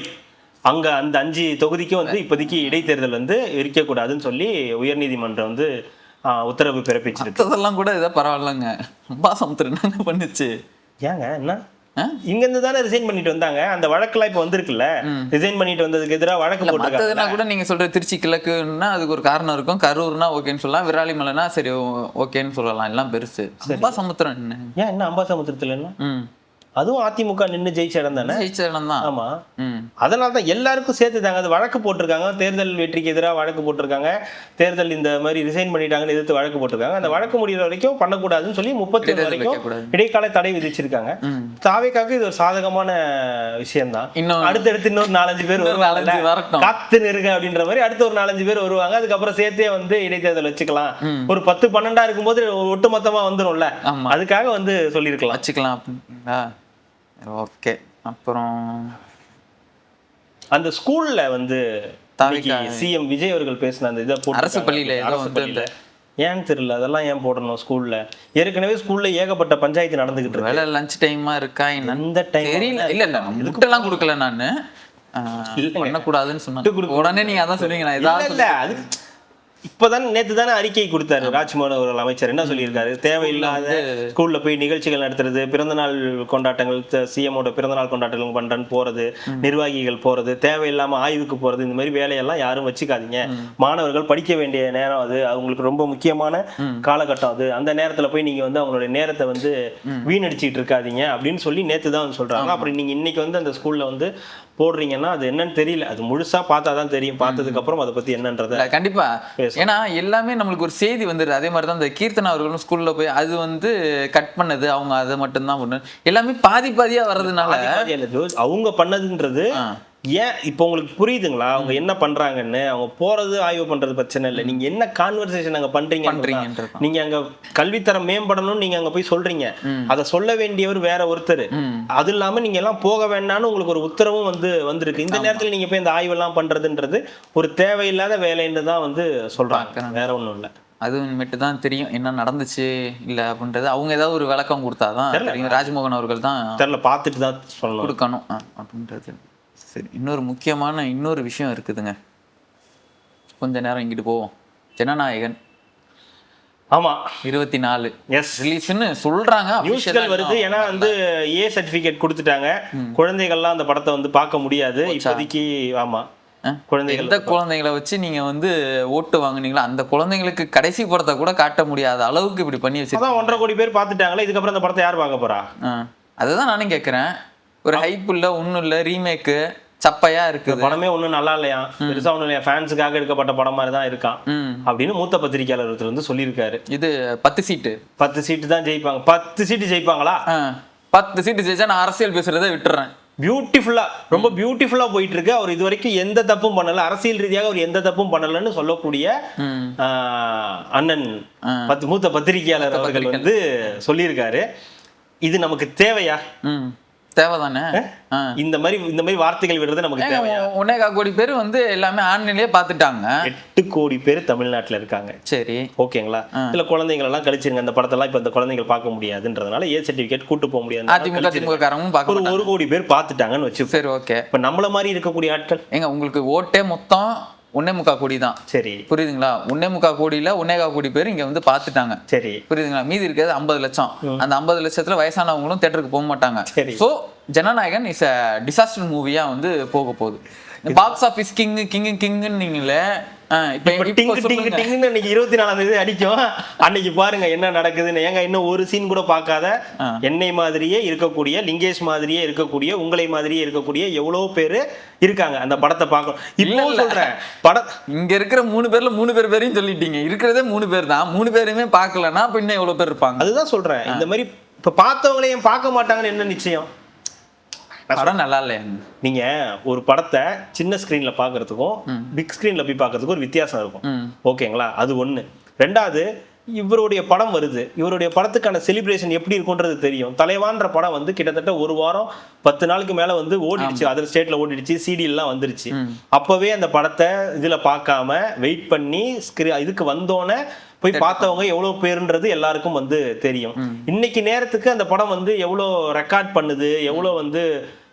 அங்க அந்த 5 தொகுதிக்கும் வந்து இப்போதைக்கு இடைத்தேர்தல் வந்து இருக்கக்கூடாதுன்னு சொல்லி உயர்நீதிமன்றம் வந்து உத்தரவு பிறப்பிச்சிருக்கு. அதெல்லாம் கூட இதை பரவாயில்லங்க, அம்பாசமுத்திரம் என்ன பண்ணுச்சு? ஏங்க என்ன இங்க இருந்து தானே ரிசைன் பண்ணிட்டு வந்தாங்க, அந்த வழக்கெல்லாம் இப்ப வந்திருக்குல்ல, ரிசைன் பண்ணிட்டு வந்ததுக்கு எதிராக வழக்கு போட்டுருக்காங்க. கூட நீங்க சொல்ற திருச்சி கிழக்குன்னா அதுக்கு ஒரு காரணம் இருக்கும், கரூர்னா ஓகேன்னு சொல்லலாம், விராலிமலைனா சரி ஓகேன்னு சொல்லலாம், எல்லாம் பெருசு. அம்பாசமுத்திரம் என்ன? ஏன் என்ன அம்பாசமுத்திரத்துல என்ன? அதுவும் அதிமுக நின்று ஜெயிச்ச இடம் தானே, ஜெயிச்ச இடம் தான். ஆமா, அதனால தான் எல்லாருக்கும் சேர்த்து தாங்க அது வழக்கு போட்டிருக்காங்க. தேர்தல் வெற்றிக்கு எதிராக வழக்கு போட்டிருக்காங்க, தேர்தல் இந்த மாதிரி ரிசைன் பண்ணிட்டாங்கன்னு எதிர்த்து வழக்கு போட்டிருக்காங்க. அந்த வழக்கு முடிகிற வரைக்கும் பண்ணக்கூடாதுன்னு சொல்லி 31 வரைக்கும் இடைக்கால தடை விதிச்சிருக்காங்க. தாவேக்காக இது ஒரு சாதகமான விஷயம் தான். அடுத்தடுத்து இன்னொரு 4-5 பேர் வருவாங்க, காத்து நிறுங்க அப்படின்ற மாதிரி அடுத்த ஒரு 4-5 பேர் வருவாங்க. அதுக்கப்புறம் சேர்த்தே வந்து இடைத்தேர்தல் வச்சுக்கலாம், ஒரு 10-12 இருக்கும்போது ஒட்டு மொத்தமா வந்துரும்ல, அதுக்காக வந்து சொல்லியிருக்கலாம், வச்சுக்கலாம் அப்படிங்களா? ஓகே. அப்புறம் அந்த ஸ்கூல்ல வந்து சிஎம் விஜய் அவர்கள் பேசின அந்த இதை போட்டு அரசு பள்ளியில ஏன்னு தெரியல, அதெல்லாம் ஏன் போடணும் ஸ்கூல்ல? ஏற்கனவே ஸ்கூல்ல ஏகப்பட்ட பஞ்சாயத்து நடந்துகிட்டு இருக்கு. வேலை லஞ்ச் டைமா இருக்கா இந்த டைம் தெரியல. இல்ல முட்டெல்லாம் கொடுக்கல, நானு பண்ணக்கூடாதுன்னு சொன்னேன். உடனே நீங்க அதான் சொல்லுவீங்க. நான் ஏதாவது இல்ல அது இப்பதான் நேத்து தானே அறிக்கை கொடுத்தாரு ராஜ்மோகன் அவர்கள் அமைச்சர். என்ன சொல்லியிருக்காரு? தேவையில்லாத ஸ்கூல்ல போய் நிகழ்ச்சிகள் நடத்துறது, பிறந்தநாள் கொண்டாட்டங்கள், சிஎமோட பிறந்தநாள் கொண்டாட்டங்கள் பண்றன்னு போறது, நிர்வாகிகள் போறது, தேவையில்லாம ஆய்வுக்கு போறது, இந்த மாதிரி வேலையெல்லாம் யாரும் வச்சுக்காதீங்க. மாணவர்கள் படிக்க வேண்டிய நேரம் அது, அவங்களுக்கு ரொம்ப முக்கியமான காலகட்டம் அது. அந்த நேரத்துல போய் நீங்க வந்து அவங்களுடைய நேரத்தை வந்து வீணடிச்சிட்டு இருக்காதீங்க அப்படின்னு சொல்லி நேத்து தான் சொல்றாங்க. அப்புறம் நீங்க இன்னைக்கு வந்து அந்த ஸ்கூல்ல வந்து போடுறீங்கன்னா அது என்னன்னு தெரியல. அது முழுசா பார்த்தாதான் தெரியும். பார்த்ததுக்கு அப்புறம் அதை பத்தி என்னன்றத கண்டிப்பா. ஏன்னா எல்லாமே நம்மளுக்கு ஒரு செய்தி வந்துருது. அதே மாதிரிதான் இந்த கீர்த்தனா அவர்களும் ஸ்கூல்ல போய் அது வந்து கட் பண்ணது, அவங்க அதை மட்டும்தான் பண்ணு, எல்லாமே பாதி பாதியா வர்றதுனால அவங்க பண்ணதுன்றது ஏன் இப்போ உங்களுக்கு புரியுதுங்களா? அவங்க என்ன பண்றாங்கன்னு. அவங்க போறது ஆய்வு பண்றது பிரச்சனை இல்லை. நீங்க என்ன கான்வர்சேஷன் அங்க பண்றீங்க, நீங்க அங்க கல்வித்தரம் மேம்படணும்னு நீங்க அங்க போய் சொல்றீங்க. அதை சொல்ல வேண்டியவர் வேற ஒருத்தர். அது இல்லாம நீங்க எல்லாம் போக வேண்டாம்னு உங்களுக்கு ஒரு உத்தரவும் வந்திருக்கு. இந்த நேரத்துல நீங்க போய் இந்த ஆய்வு எல்லாம் பண்றதுன்றது ஒரு தேவையில்லாத வேலைன்னு தான் வந்து சொல்றாங்க, வேற ஒண்ணும் இல்லை. அது மட்டும் தான் தெரியும் என்ன நடந்துச்சு இல்லை அப்படின்றது. அவங்க ஏதாவது ஒரு விளக்கம் கொடுத்தாதான் தெரியும். ராஜ்மோகன் அவர்கள் தான் தெரியல, பார்த்துட்டு தான் சொல்லணும், கொடுக்கணும் அப்படின்றது. சரி, இன்னொரு விஷயம் இருக்குதுங்க. கொஞ்ச நேரம் இங்கிட்டு போவோம். ஜனநாயகன் ஆமா 24 எஸ் ரிலீஸ்னு சொல்றாங்க, நியூஸ்கள் வருது. ஏன்னா வந்து ஏ சர்டிபிகேட் கொடுத்துட்டாங்க. குழந்தைகள்லாம் அந்த படத்தை வந்து பார்க்க முடியாது இப்போதைக்கு. ஆமா, எந்த குழந்தைங்களை வச்சு நீங்க வந்து ஓட்டு வாங்குனீங்களோ அந்த குழந்தைங்களுக்கு கடைசி படத்தை கூட காட்ட முடியாத அளவுக்கு இப்படி பண்ணி வச்சு 1.5 கோடி பேர் பார்த்துட்டாங்களே. இதுக்கப்புறம் அந்த படத்தை யார் பார்க்க போறா? அதுதான் நானும் கேட்கிறேன். ஒரு ஹைப் இல்ல, ஒன்னும் இல்ல, ரீமேக்கு சப்பையா இருக்குது. படமே ஒன்றும் நல்லா இல்லையா, பெருசா ஒன்றும் இல்லையா, ஃபேன்ஸுக்காக எடுக்கப்பட்ட படம் மாதிரி தான் இருக்கான் அப்படின்னு மூத்த பத்திரிகையாளர் ஒருத்தர் வந்து சொல்லியிருக்காரு. இது 10 சீட்டு தான் ஜெயிப்பாங்க. 10 சீட்டு ஜெயிப்பாங்களா? 10 சீட்டு ஜெயிச்சா நான் அரசியல் பேசுறதை விட்டுறேன். பியூட்டிஃபுல்லா, ரொம்ப பியூட்டிஃபுல்லா போயிட்டு இருக்கு. அவர் இது வரைக்கும் எந்த தப்பும் பண்ணல, அரசியல் ரீதியாக அவர் எந்த தப்பும் பண்ணலன்னு சொல்லக்கூடிய அண்ணன் மூத்த பத்திரிகையாளர் அவர்கள் வந்து சொல்லியிருக்காரு. இது நமக்கு தேவையா? தேவைதானே. இந்த மாதிரி வார்த்தைகள் விடுறது நமக்கு தேவையா? 1.25 கோடி பேர் வந்து எல்லாமே ஆன்லைன்லயே பாத்துட்டாங்க. 8 கோடி பேர் தமிழ்நாட்டுல இருக்காங்க. சரி, ஓகேங்களா? இதுல குழந்தைகள் எல்லாம் கழிச்சிருங்க. அந்த படத்தெல்லாம் இப்ப இந்த குழந்தைகள் பார்க்க முடியாதுன்றதுனால ஏ சர்டிபிகேட் கூட்டு போக முடியாது. அதிமுக 1 கோடி பேர் பாத்துட்டாங்கன்னு வச்சு. சரி, ஓகே. இப்ப நம்மள மாதிரி இருக்கக்கூடிய ஆட்கள் ஏங்க, உங்களுக்கு ஓட்டே மொத்தம் 1.25 கோடி தான். சரி, புரியுதுங்களா? 1.25 கோடியில 1.25 கோடி பேர் இங்க வந்து பாத்துட்டாங்க. சரி, புரியுதுங்களா? மீதி இருக்கிறது 50 லட்சம். அந்த 50 லட்சத்துல வயசானவங்களும் தியேட்டருக்கு போக மாட்டாங்க. So Jananayagan is a disaster மூவியா வந்து போக போகுது. பாக்ஸ் ஆபீஸ் கிங்னு நீங்களே இப்ப 24ஆம் தேதி அடிக்கும். அன்னைக்கு பாருங்க என்ன நடக்குதுன்னு. ஏங்க இன்னும் ஒரு சீன் கூட பார்க்காத, என்னை மாதிரியே இருக்கக்கூடிய, லிங்கேஷ் மாதிரியே இருக்கக்கூடிய, உங்களை மாதிரியே இருக்கக்கூடிய எவ்வளவு பேரு இருக்காங்க அந்த படத்தை பார்க்கணும். இப்போ சொல்றேன், படம் இங்க இருக்கிற 3 பேர்ல 3 பேரையும் சொல்லிட்டீங்க. இருக்கிறதே 3 பேர் தான். 3 பேருமே பார்க்கலன்னா இப்ப இன்னும் எவ்வளவு பேர் இருப்பாங்க? அதுதான் சொல்றேன். இந்த மாதிரி இப்ப பார்த்தவங்களையும் பார்க்க மாட்டாங்கன்னு என்ன நிச்சயம்? படம் நல்லா இல்லையா? நீங்க ஒரு படத்தை சின்ன ஸ்கிரீன்ல பாக்குறதுக்கும் பிக் ஸ்கிரீன்ல போய் பாக்குறதுக்கும் ஒரு வித்தியாசம் இருக்கும். ஓகேங்களா? அது ஒண்ணு. ரெண்டாவது, இவருடைய படம் வருது. இவருடைய படத்துக்கான செலிப்ரேஷன் எப்படி இருக்கும்ன்றது தெரியும். தலைவான்ற படம் வந்து கிட்டத்தட்ட 1 வாரம் 10 நாளுக்கு மேல வந்து ஓடிடுச்சு. அதர் ஸ்டேட்ல ஓடிடுச்சு, சிடி எல்லாம் வந்துருச்சு. அப்பவே அந்த படத்தை இதுல பார்க்காம வெயிட் பண்ணி இதுக்கு வந்தோன்னே போய் பார்த்தவங்க எவ்வளவு பேருன்றது எல்லாருக்கும் வந்து தெரியும். இன்னைக்கு நேரத்துக்கு அந்த படம் வந்து எவ்வளவு ரெக்கார்ட் பண்ணுது, எவ்வளவு வந்து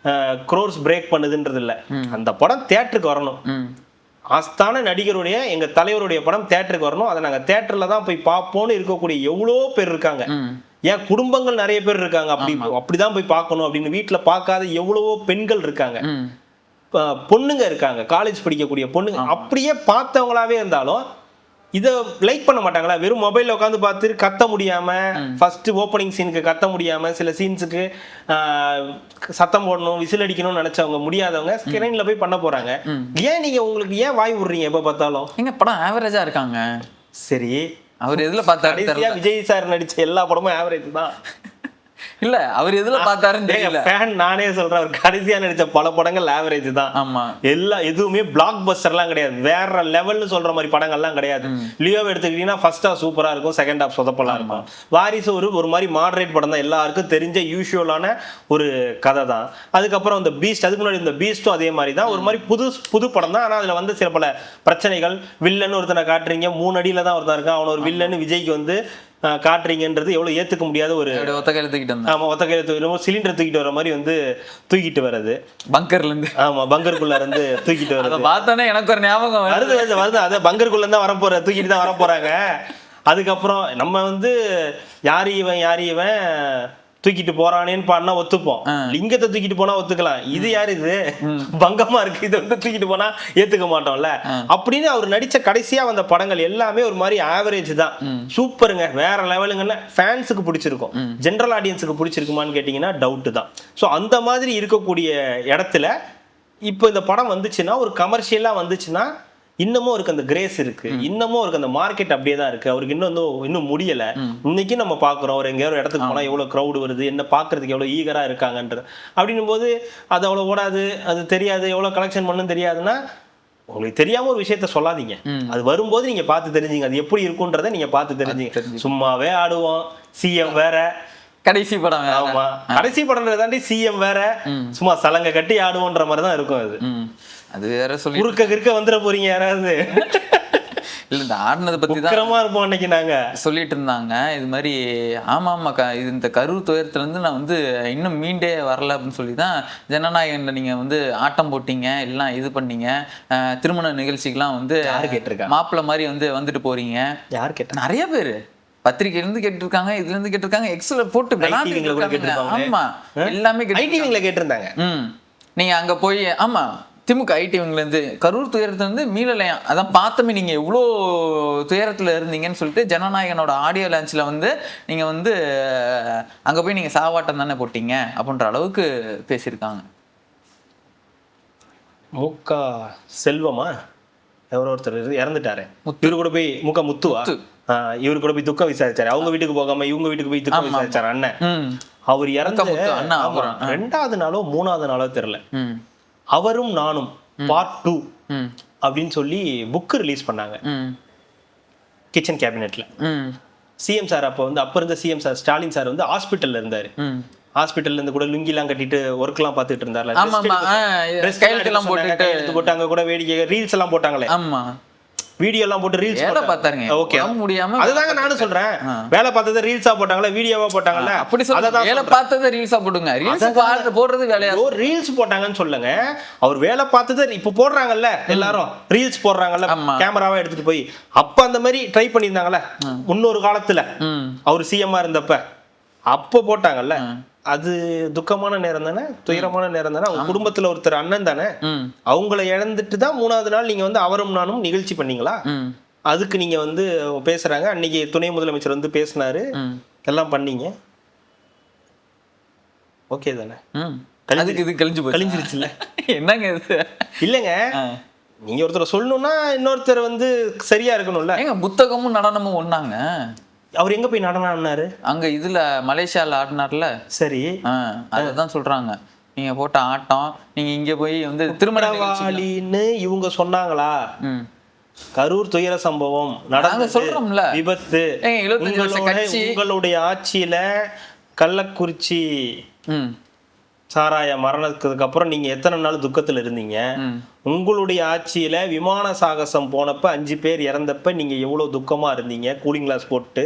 க்ரோர்ஸ் பிரேக் பண்ணுதுன்றது இல்ல. அந்த படம் தியேட்டருக்கு வரணும். ஆஸ்தான நடிகருடைய, எங்க தலைவருடைய படம் தியேட்டருக்கு வரணும். அதை நாங்க தியேட்டர்ல தான் போய் பார்ப்போம்னு இருக்கக்கூடிய எவ்வளோ பேர் இருக்காங்க. ஏன் குடும்பங்கள் நிறைய பேர் இருக்காங்க. அப்படிதான் போய் பார்க்கணும் அப்படின்னு வீட்டுல பார்க்காத எவ்வளவோ பெண்கள் இருக்காங்க, பொண்ணுங்க இருக்காங்க, காலேஜ் படிக்கக்கூடிய பொண்ணுங்க. அப்படியே பார்த்தவங்களாவே இருந்தாலும் இதை லைக் பண்ண மாட்டாங்களா? வெறும் மொபைல்ல உட்காந்து பார்த்து கத்த முடியாம, ஃபர்ஸ்ட் ஓப்பனிங் சீனுக்கு கத்த முடியாம, சில சீன்ஸுக்கு சத்தம் போடணும், விசில் அடிக்கணும்னு நினைச்சவங்க முடியாதவங்க ஸ்கிரீன்ல போய் பண்ண போறாங்க. ஏன் நீங்க உங்களுக்கு ஏன் வாய் விடுறீங்க எப்ப பார்த்தாலும்? எங்க படம் ஆவரேஜா இருக்காங்க. சரி, அவர் எதுல பார்த்தாரு? விஜய் சார் நடிச்ச எல்லா படமும் ஆவரேஜ் தான். இல்ல அவர் எதுல பார்த்தாருன்னு தெரியல. ஃபேன் நானே சொல்றேன், அவர் கடைசியா நடிச்ச பல படங்கள் ஆவரேஜ் தான். ஆமா, எல்லா எதுவுமே பிளாக் பஸ்டர்லாம் கிடையாது, வேற லெவல்னு சொல்ற மாதிரி படங்கள்லாம் கிடையாது. லியோவை எடுத்துக்கிட்டீங்கன்னா ஃபர்ஸ்ட் ஹாஃப் சூப்பரா இருக்கும், செகண்ட் ஹாஃப் சொதப்பலா இருக்கும். வாரிசு ஒரு மாதிரி மாடரேட் படம் தான், எல்லாருக்கும் தெரிஞ்ச யூஷுவலான ஒரு கதை தான். அதுக்கப்புறம் இந்த பீஸ்ட், அதுக்கு முன்னாடி இந்த பீஸ்டும் அதே மாதிரி தான், ஒரு மாதிரி புது படம் தான். ஆனா அதுல வந்து சில பல பிரச்சனைகள், வில்லன்னு ஒருத்தனை காட்டுறீங்க, 3 அடியில தான் ஒருத்தன் இருக்கான், அவன் ஒரு வில்லன்னு விஜய்க்கு வந்து காட்டுறீங்கன்றது எவ்வளவு ஏத்துக்க முடியாத ஒரு ஒத்த கையில தூக்கிட்டு வந்தேன். ஆமா, ஒத்த கையில சிலிண்டர் தூக்கிட்டு வர மாதிரி வந்து தூக்கிட்டு வர்றது பங்கர்ல இருந்து. ஆமா, பங்கருக்குள்ள இருந்து தூக்கிட்டு வர்றது. பார்த்தானே எனக்கு ஒரு ஞாபகம் வருது. அத பங்கருக்குள்ள தான் வரப்போற, தூக்கிட்டு தான் வரப்போறாங்க. அதுக்கப்புறம் நம்ம வந்து யாரு இவன் தூக்கிட்டு போறானேன்னு பாடினா ஒத்துப்போம், லிங்கத்தை தூக்கிட்டு போனா ஒத்துக்கலாம். இது யாரு, இது பங்கமா இருக்கு, இது வந்து தூக்கிட்டு போனா ஏத்துக்க மாட்டோம்ல அப்படின்னு அவர் நடிச்ச கடைசியா வந்த படங்கள் எல்லாமே ஒரு மாதிரி ஆவரேஜ் தான். சூப்பருங்க, வேற லெவலுங்கன்னு ஃபேன்ஸுக்கு பிடிச்சிருக்கும், ஜென்ரல் ஆடியன்ஸுக்கு பிடிச்சிருக்குமான்னு கேட்டீங்கன்னா டவுட் தான். ஸோ அந்த மாதிரி இருக்கக்கூடிய இடத்துல இப்போ இந்த படம் வந்துச்சுன்னா, ஒரு கமர்ஷியலா வந்துச்சுன்னா, இன்னமும் அவருக்கு அந்த கிரேஸ் இருக்கு, இன்னமும் அவருக்கு அந்த மார்க்கெட் அப்படியே தான் இருக்கு. அவருக்கு இன்னும் முடியல. இன்னைக்கு நம்ம பாக்குறோம், அவர் எங்கேயாவது இடத்துக்கு போனா எவ்வளவு கிரௌடு வருது, என்ன பாக்குறதுக்கு எவ்வளவு ஈகரா இருக்காங்கன்றது. அப்படின்னும் போது அது அவ்வளவு ஓடாது, அது தெரியாது, எவ்வளவு கலெக்ஷன் பண்ணுன்னு தெரியாதுன்னா, உங்களுக்கு தெரியாம ஒரு விஷயத்த சொல்லாதீங்க. அது வரும்போது நீங்க பார்த்து தெரிஞ்சுங்க, அது எப்படி இருக்குன்றதை நீங்க பார்த்து தெரிஞ்சுங்க. சும்மாவே ஆடுவோம், சிஎம் வேற, கடைசி படம். ஆமா, கடைசி படம் தாண்டி சிஎம் வேற, சும்மா சலங்கை கட்டி ஆடுவோன்ற மாதிரி தான் இருக்கும். அது வேற சொல்லி கிறுக்க வந்துட போறீங்க யாராவது. இல்ல, இந்த ஆடினதை பத்தி தான் இருப்போம் அன்னைக்கு நாங்க சொல்லிட்டு இருந்தாங்க. இது மாதிரி ஆமாக்கா, இது இந்த கரூர் துயரத்துல இருந்து நான் வந்து இன்னும் மீண்டே வரல அப்படின்னு சொல்லி தான் ஜனநாயகன்ல நீங்க வந்து ஆட்டம் போட்டீங்க, எல்லாம் இது பண்ணீங்க, திருமண நிகழ்ச்சிக்கெல்லாம் வந்து மாப்பிள்ளை மாதிரி வந்து வந்துட்டு போறீங்க. யார் கேட்டா? நிறைய பேரு பத்திரிகையில இருந்து கேட்டிருக்காங்க, இதுல இருந்து கேட்டிருக்காங்க, எக்ஸ்ல போட்டு. ஆமா, எல்லாமே கேட்டிருந்தாங்க. நீங்க அங்க போய், ஆமா, திமுக ஐடிவிங்ல இருந்து கரூர் துயரத்துல இருந்து மீளலையா, அதான் பார்த்தமே நீங்க இவ்வளோ துயரத்துல இருந்தீங்கன்னு சொல்லிட்டு ஜனநாயகனோட ஆடியோ லான்ச்ல வந்து நீங்க வந்து அங்க போய் நீங்க சாவாட்டம் தானே போட்டீங்க அப்படின்ற அளவுக்கு பேசியிருக்காங்க. முக செல்வமா எவரோ ஒருத்தர் இறந்துட்டாரு, இவரு கூட போய் முக முத்துவா, இவரு கூட போய் துக்கம் விசாரிச்சாரு. அவங்க வீட்டுக்கு போகாம இவங்க வீட்டுக்கு போய் துக்கம் விசாரிச்சாரு அண்ணன். அவர் இறந்து 2வது நாளோ 3வது நாளோ தெரியல, அவரும் நானும் பார்ட் 2 அப்படின்னு சொல்லி புக் ரிலீஸ் பண்ணாங்க கிச்சன் கேபினெட்ல. சிஎம் சார் அப்ப இருந்த சிஎம் சார் ஸ்டாலின் சார் வந்து ஹாஸ்பிட்டல்ல இருந்தாரு. ஹாஸ்பிட்டல்ல இருந்து கூட லுங்கி எல்லாம் கட்டிட்டு ஒர்க் எல்லாம் பாத்துட்டு இருந்தாரு. போட்டாங்க கூட, வேடிக்கை ரீல்ஸ் எல்லாம் போட்டாங்களே, வீடியோ எல்லாம் போட்டு ரீல்ஸ் பார்த்தாங்க. ஓகே, முடியாம அதுதாங்க நானும் சொல்றேன், வேலை பார்த்ததை ரீல்ஸா போட்டாங்களா, வீடியோவா போட்டாங்கல்ல, அப்படி சொல்றேன். வேலை பார்த்ததை ரீல்ஸா போடுங்க, ரீல்ஸ் போடுறது வேலையா? ரீல்ஸ் போட்டாங்கன்னு சொல்லுங்க. அவர் வேலை பார்த்ததை இப்ப போடுறாங்கல்ல, எல்லாரும் ரீல்ஸ் போடுறாங்கல்ல, கேமராவா எடுத்துட்டு போய். அப்ப அந்த மாதிரி ட்ரை பண்ணியிருந்தாங்கல்ல முன்னொரு காலத்துல, அவர் சிஎம்மா இருந்தப்ப அப்ப போட்டாங்கல்ல. அது துக்கமான நேரம் தானே, துயரமான நேரம் தானே. அவங்க குடும்பத்துல ஒருத்தர் அண்ணன் தானே, அவங்கள இழந்துட்டு தான் 3வது நாள் நீங்க வந்து அவரும் நானும் நிகழ்ச்சி பண்ணீங்களா? அதுக்கு நீங்க வந்து பேசுறாங்க. அன்னைக்கு துணை முதலமைச்சர் வந்து பேசினாரு, எல்லாம் பண்ணீங்க, ஓகே தானே? இது கழிஞ்சிருச்சுல்ல. என்னங்க இது? இல்லைங்க, நீங்க ஒருத்தர் சொல்லணும்னா இன்னொருத்தர் வந்து சரியா இருக்கணும்ல. ஏங்க, புத்தகமும் நடனமும் ஒண்ணாங்க. அவர் எங்க போய் நடனம் ஆடினாரு? அங்க இதுல மலேசியால ஆடினார்ல. சரி, அததான் சொல்றாங்க, நீங்க போட்ட ஆட்டம், நீங்க இங்க போய் வந்து திருமணவாளின்னு இவங்க சொன்னாங்களா? கரூர் துயர சம்பவம் நடந்து சொல்றோம்ல, விபத்து. உங்களுடைய ஆட்சியில கள்ளக்குறிச்சி சாராய மரணத்துக்கு அப்புறம் நீங்க எத்தனை நாள் துக்கத்துல இருந்தீங்க? உங்களுடைய ஆட்சியில விமான சாகசம் போனப்ப 5 பேர் இறந்தப்ப நீங்க எவ்வளவு துக்கமா இருந்தீங்க, கூலிங் கிளாஸ் போட்டு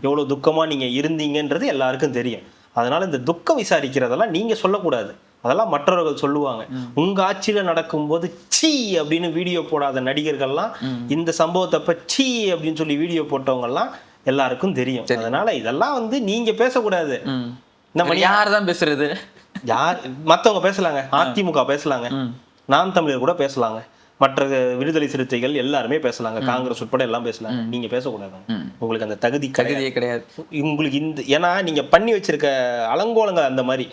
எவ்வளவு துக்கமா நீங்க இருந்தீங்கன்றது எல்லாருக்கும் தெரியும். அதனால இந்த துக்கம் விசாரிக்கிறதெல்லாம் நீங்க சொல்லக்கூடாது, அதெல்லாம் மற்றவர்கள் சொல்லுவாங்க. உங்க ஆட்சியில நடக்கும்போது சீ அப்படின்னு வீடியோ போடாத நடிகர்கள்லாம் இந்த சம்பவத்தப்ப சீ அப்படின்னு சொல்லி வீடியோ போட்டவங்க எல்லாம் எல்லாருக்கும் தெரியும். அதனால இதெல்லாம் வந்து நீங்க பேசக்கூடாது. நம்ம யார் தான் பேசுறது? யார் மத்தவங்க பேசலாங்க, அதிமுக பேசலாங்க, நாம் தமிழர் கூட பேசலாங்க, மற்ற விடுதலை சிறுத்தைகள் எல்லாருமே பேசலாங்க, காங்கிரஸ் உட்பட எல்லாம் பேசலாங்க. நீங்க பேசக்கூடாது, உங்களுக்கு அந்த தகுதியே கிடையாது. உங்களுக்கு இந்த ஏன்னா நீங்க பண்ணி வச்சிருக்க அலங்கோலங்கள் அந்த மாதிரி.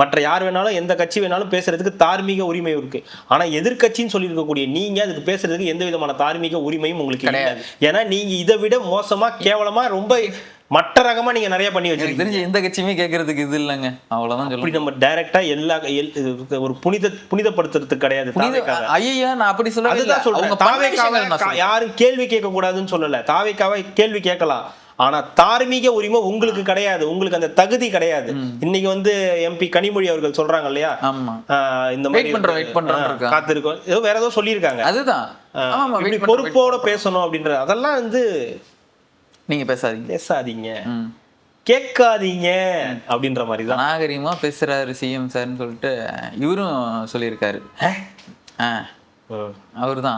மற்ற யார் வேணாலும் எந்த கட்சி வேணாலும் பேசுறதுக்கு தார்மீக உரிமை இருக்கு. ஆனா எதிர்கட்சின்னு சொல்லி இருக்கக்கூடிய நீங்க அதுக்கு பேசுறதுக்கு எந்த விதமான தார்மீக உரிமையும் உங்களுக்கு கிடையாது. ஏன்னா நீங்க இதை விட மோசமா கேவலமா ரொம்ப மற்ற ரகமா நீங்க நிறைய பண்ணி எனக்கு வச்சிருக்கீங்க. தெரிஞ்ச எந்த கட்சியுமே கேட்கறதுக்கு இது இல்லைங்க, அவ்வளவுதான் அப்படி சொல்லுங்க. நம்ம டைரக்டா எல்லா ஒரு புனிதப்படுத்துறதுக்கு கிடையாது. தாவேக்காவை ஐயா நான் அப்படி சொல்லவே இல்லை. அதுதான் சொல்றேன். அவங்க பண்ண தாவேக்காவை விஷயங்கள் நான் சொல்றேன். யாரும் கேள்வி கேட்க கூடாதுன்னு சொல்லல. தாவேக்காவை கேள்வி கேட்கலாம், ஆனா தார்மீக உரிமை உங்களுக்கு கிடையாது, உங்களுக்கு அந்த தகுதி கிடையாது. இன்னைக்கு வந்து எம்பி கனிமொழி அவர்கள் சொல்றாங்க இல்லையா, ஆமா இந்த மாதிரி வெயிட் பண்றோம் காத்திருக்கோம், ஏதோ வேற ஏதோ சொல்லியிருக்காங்க. அதுதான் ஆமா, இப்படி பொறுப்போட பேசணும் அப்படின்ற அதெல்லாம் வந்து நீங்க பேசாதீங்க கேட்காதீங்க அப்படின்ற மாதிரி தான். நாகரிகமா பேசுறாரு சிஎம் சார்னு சொல்லிட்டு இவரும் சொல்லியிருக்காரு.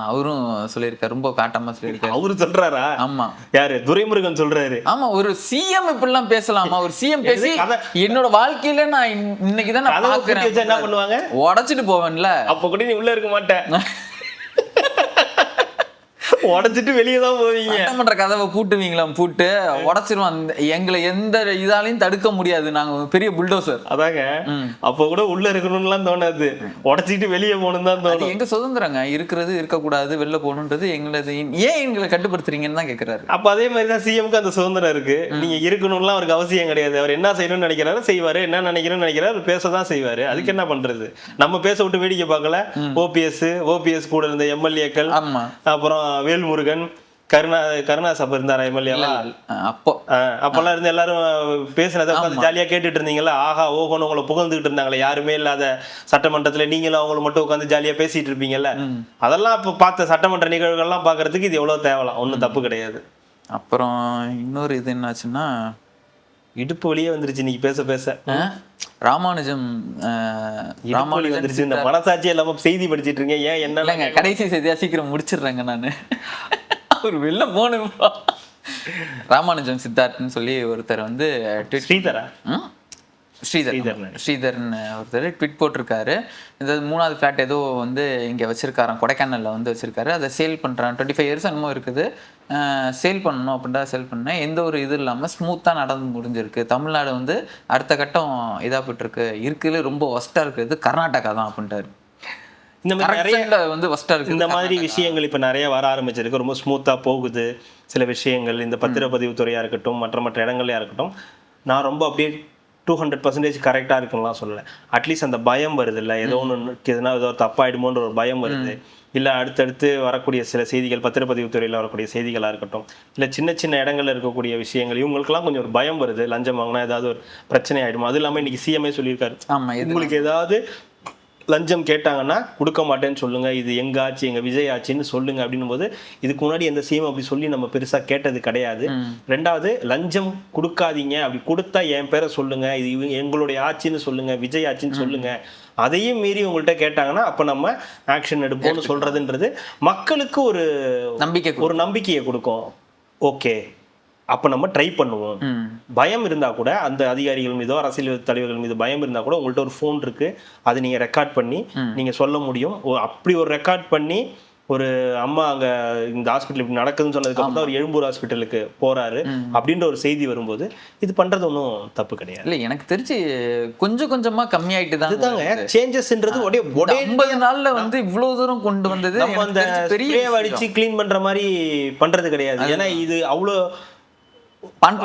அவரும் சொல்லியிருக்காரு, ரொம்ப காட்டமா சொல்லியிருக்காரு. அவரு சொல்றாரா? ஆமா. யாரு? துரைமுருகன் சொல்றாரு. ஆமா, ஒரு சிஎம் இப்படிலாம் பேசலாமா? ஒரு சிஎம் பேசி என்னோட வாழ்க்கையில நான் இன்னைக்குதான் நான் பாக்குறேன், என்ன பண்ணுவாங்க, உடைச்சிட்டு போவேன்ல. அப்ப கூட நீ உள்ள இருக்க மாட்டேன், உடைச்சிட்டு வெளியே தான் போவீங்க. சட்டமன்ற கதவை பூட்டு உடைச்சிருவோம். எங்களை எந்த இதாலையும் தடுக்க முடியாது, நாங்க பெரிய புல்டோசர். அதாங்க, அப்ப கூட உள்ள இருக்கணும்லாம் தோணாது, உடைச்சிட்டு வெளியே போகணும் தான் தோணும். எங்க சுதந்திரங்க, இருக்கிறது இருக்கக்கூடாது, வெளில போகணுன்றது எங்களது. ஏன் எங்களை கட்டுப்படுத்துறீங்கன்னு தான் கேட்கிறாரு. அப்ப அதே மாதிரிதான் சிஎம்க்கு அந்த சுதந்திரம் இருக்கு. நீங்க இருக்கணும்லாம் அவருக்கு அவசியம் கிடையாது. அவர் என்ன செய்யணும்னு நினைக்கிறாரு செய்வாரு, என்ன நினைக்கிறோம்னு நினைக்கிறாரு பேசதான் செய்வாரு. அதுக்கு என்ன பண்றது, நம்ம பேச விட்டு வேடிக்கை பார்க்கல. ஓபிஎஸ் கூட இருந்த எம்எல்ஏக்கள், அப்புறம் வேல்முருகன், கருணாஸ் அப்ப இருந்தாரா எம்எல்ஏவா, அப்பெல்லாம் இருந்து எல்லாரும் பேசினதை உட்காந்து ஜாலியா கேட்டுட்டு இருந்தீங்களா, ஆஹா ஓஹோன்னு உங்களை புகழ்ந்துகிட்டு இருந்தாங்களே, யாருமே இல்லாத சட்டமன்றத்துல நீங்களும் அவங்களை மட்டும் உட்காந்து ஜாலியா பேசிட்டு இருப்பீங்கல்ல. அதெல்லாம் இப்ப பார்த்த சட்டமன்ற நிகழ்வுகள்லாம் பாக்குறதுக்கு இது எவ்வளவு தேவலாம், ஒன்றும் தப்பு கிடையாது. அப்புறம் இன்னொரு இது என்னாச்சுன்னா, இடுப்பு வழியே வந்துருச்சு இன்னைக்கு பேச பேச. ராமானுஜம் வந்துருச்சு, இந்த மனசாட்சி இல்லாம செய்தி படிச்சிட்டு இருக்கீங்க. ஏன் என்ன கடைசி செய்தியா சீக்கிரம் முடிச்சிடுறேங்க நானு, ஒரு வெளில போகணும். ராமானுஜம் சித்தார்த்னு சொல்லி ஒருத்தர் வந்து ஸ்ரீதர்னு ஒருத்தர் ட்விட் போட்டிருக்காரு. இந்த 3வது ஃபிளாட் ஏதோ வந்து இங்கே வச்சிருக்காராம், கொடைக்கானல்ல வந்து வச்சிருக்காரு. அதை சேல் பண்ணுறான், 25 இயர்ஸ் என்னமோ இருக்குது, சேல் பண்ணணும் அப்படின்டா. சேல் பண்ணேன், எந்த ஒரு இது இல்லாமல் ஸ்மூத்தாக நடந்து முடிஞ்சிருக்கு. தமிழ்நாடு வந்து அடுத்த கட்டம் இதாக போயிட்டுருக்கு, இருக்குதுல ரொம்ப ஒஸ்ட்டாக இருக்குது கர்நாடகா தான் அப்படின்ட்டாரு. இந்த மாதிரி நிறைய வந்து ஒஸ்ட்டாக இருக்குது. இந்த மாதிரி விஷயங்கள் இப்போ நிறைய வர ஆரம்பிச்சிருக்கு, ரொம்ப ஸ்மூத்தாக போகுது சில விஷயங்கள். இந்த பத்திரப்பதிவு துறையாக இருக்கட்டும், மற்ற இடங்களையாக இருக்கட்டும், நான் ரொம்ப அப்படியே 200% கரெக்டாக இருக்குன்னுலாம் சொல்லலை. அட்லீஸ்ட் அந்த பயம் வருது இல்லை, ஏதோ ஒன்று எதுனா ஏதோ தப்பாயிடுமோன்ற ஒரு பயம் வருது. இல்லை அடுத்தடுத்து வரக்கூடிய சில செய்திகள், பத்திரப்பதிவு துறையில் வரக்கூடிய செய்திகளாக இருக்கட்டும், இல்லை சின்ன சின்ன இடங்கள்ல இருக்கக்கூடிய விஷயங்கள், இவங்களுக்குலாம் கொஞ்சம் ஒரு பயம் வருது. லஞ்சம் வாங்கினா ஏதாவது ஒரு பிரச்சனை ஆகிடுமா? அது இல்லாமல் இன்னைக்கு சிஎம்ஏ சொல்லியிருக்காரு, உங்களுக்கு ஏதாவது லஞ்சம் கேட்டாங்கன்னா கொடுக்க மாட்டேன்னு சொல்லுங்க, இது எங்க ஆச்சு, எங்க விஜய் ஆச்சுன்னு சொல்லுங்க அப்படின்னும் போது, இதுக்கு முன்னாடி எந்த சிஎம் அப்படி சொல்லி நம்ம பெருசா கேட்டது கிடையாது. 2வது, லஞ்சம் கொடுக்காதீங்க, அப்படி கொடுத்தா என் பேரை சொல்லுங்க, இது எங்களுடைய ஆட்சின்னு சொல்லுங்க, விஜய் ஆட்சின்னு சொல்லுங்க, அதையும் மீறி உங்கள்கிட்ட கேட்டாங்கன்னா அப்ப நம்ம ஆக்ஷன் எடுப்போம்னு சொல்றதுன்றது மக்களுக்கு ஒரு நம்பிக்கையை கொடுக்கும். ஓகே, அப்ப நம்ம ட்ரை பண்ணுவோம். பயம் இருந்தா கூட, அந்த அதிகாரிகள் மீதோ அரசியல் தலைவர்கள் மீது பயம் இருந்தா கூட, உங்கள்கிட்ட ஒரு ஃபோன் இருக்கு, அதை நீங்க ரெக்கார்ட் பண்ணி நீங்க சொல்ல முடியும். அப்படி ஒரு ரெக்கார்ட் பண்ணி ஒரு அம்மா அங்க இந்த ஹாஸ்பிட்டல் இப்படி நடக்குதுன்னு சொன்னதுக்கு அப்புறம் தான் ஒரு எழும்பூர் ஹாஸ்பிட்டலுக்கு போறாரு அப்படின்ற ஒரு செய்தி வரும்போது, இது பண்றது ஒன்றும் தப்பு கிடையாது. இல்ல, எனக்கு தெரிஞ்சு கொஞ்சம் கொஞ்சமா கம்மியாயிட்டு தான் இதுதாங்க சேஞ்சஸ்ன்றது. 50 நாள்ல வந்து இவ்வளவு தூரம் கொண்டு வந்தது. நம்ம அந்த ஸ்ப்ரே அடிச்சு கிளீன் பண்ற மாதிரி பண்றது கிடையாது. ஏன்னா இது அவ்வளோ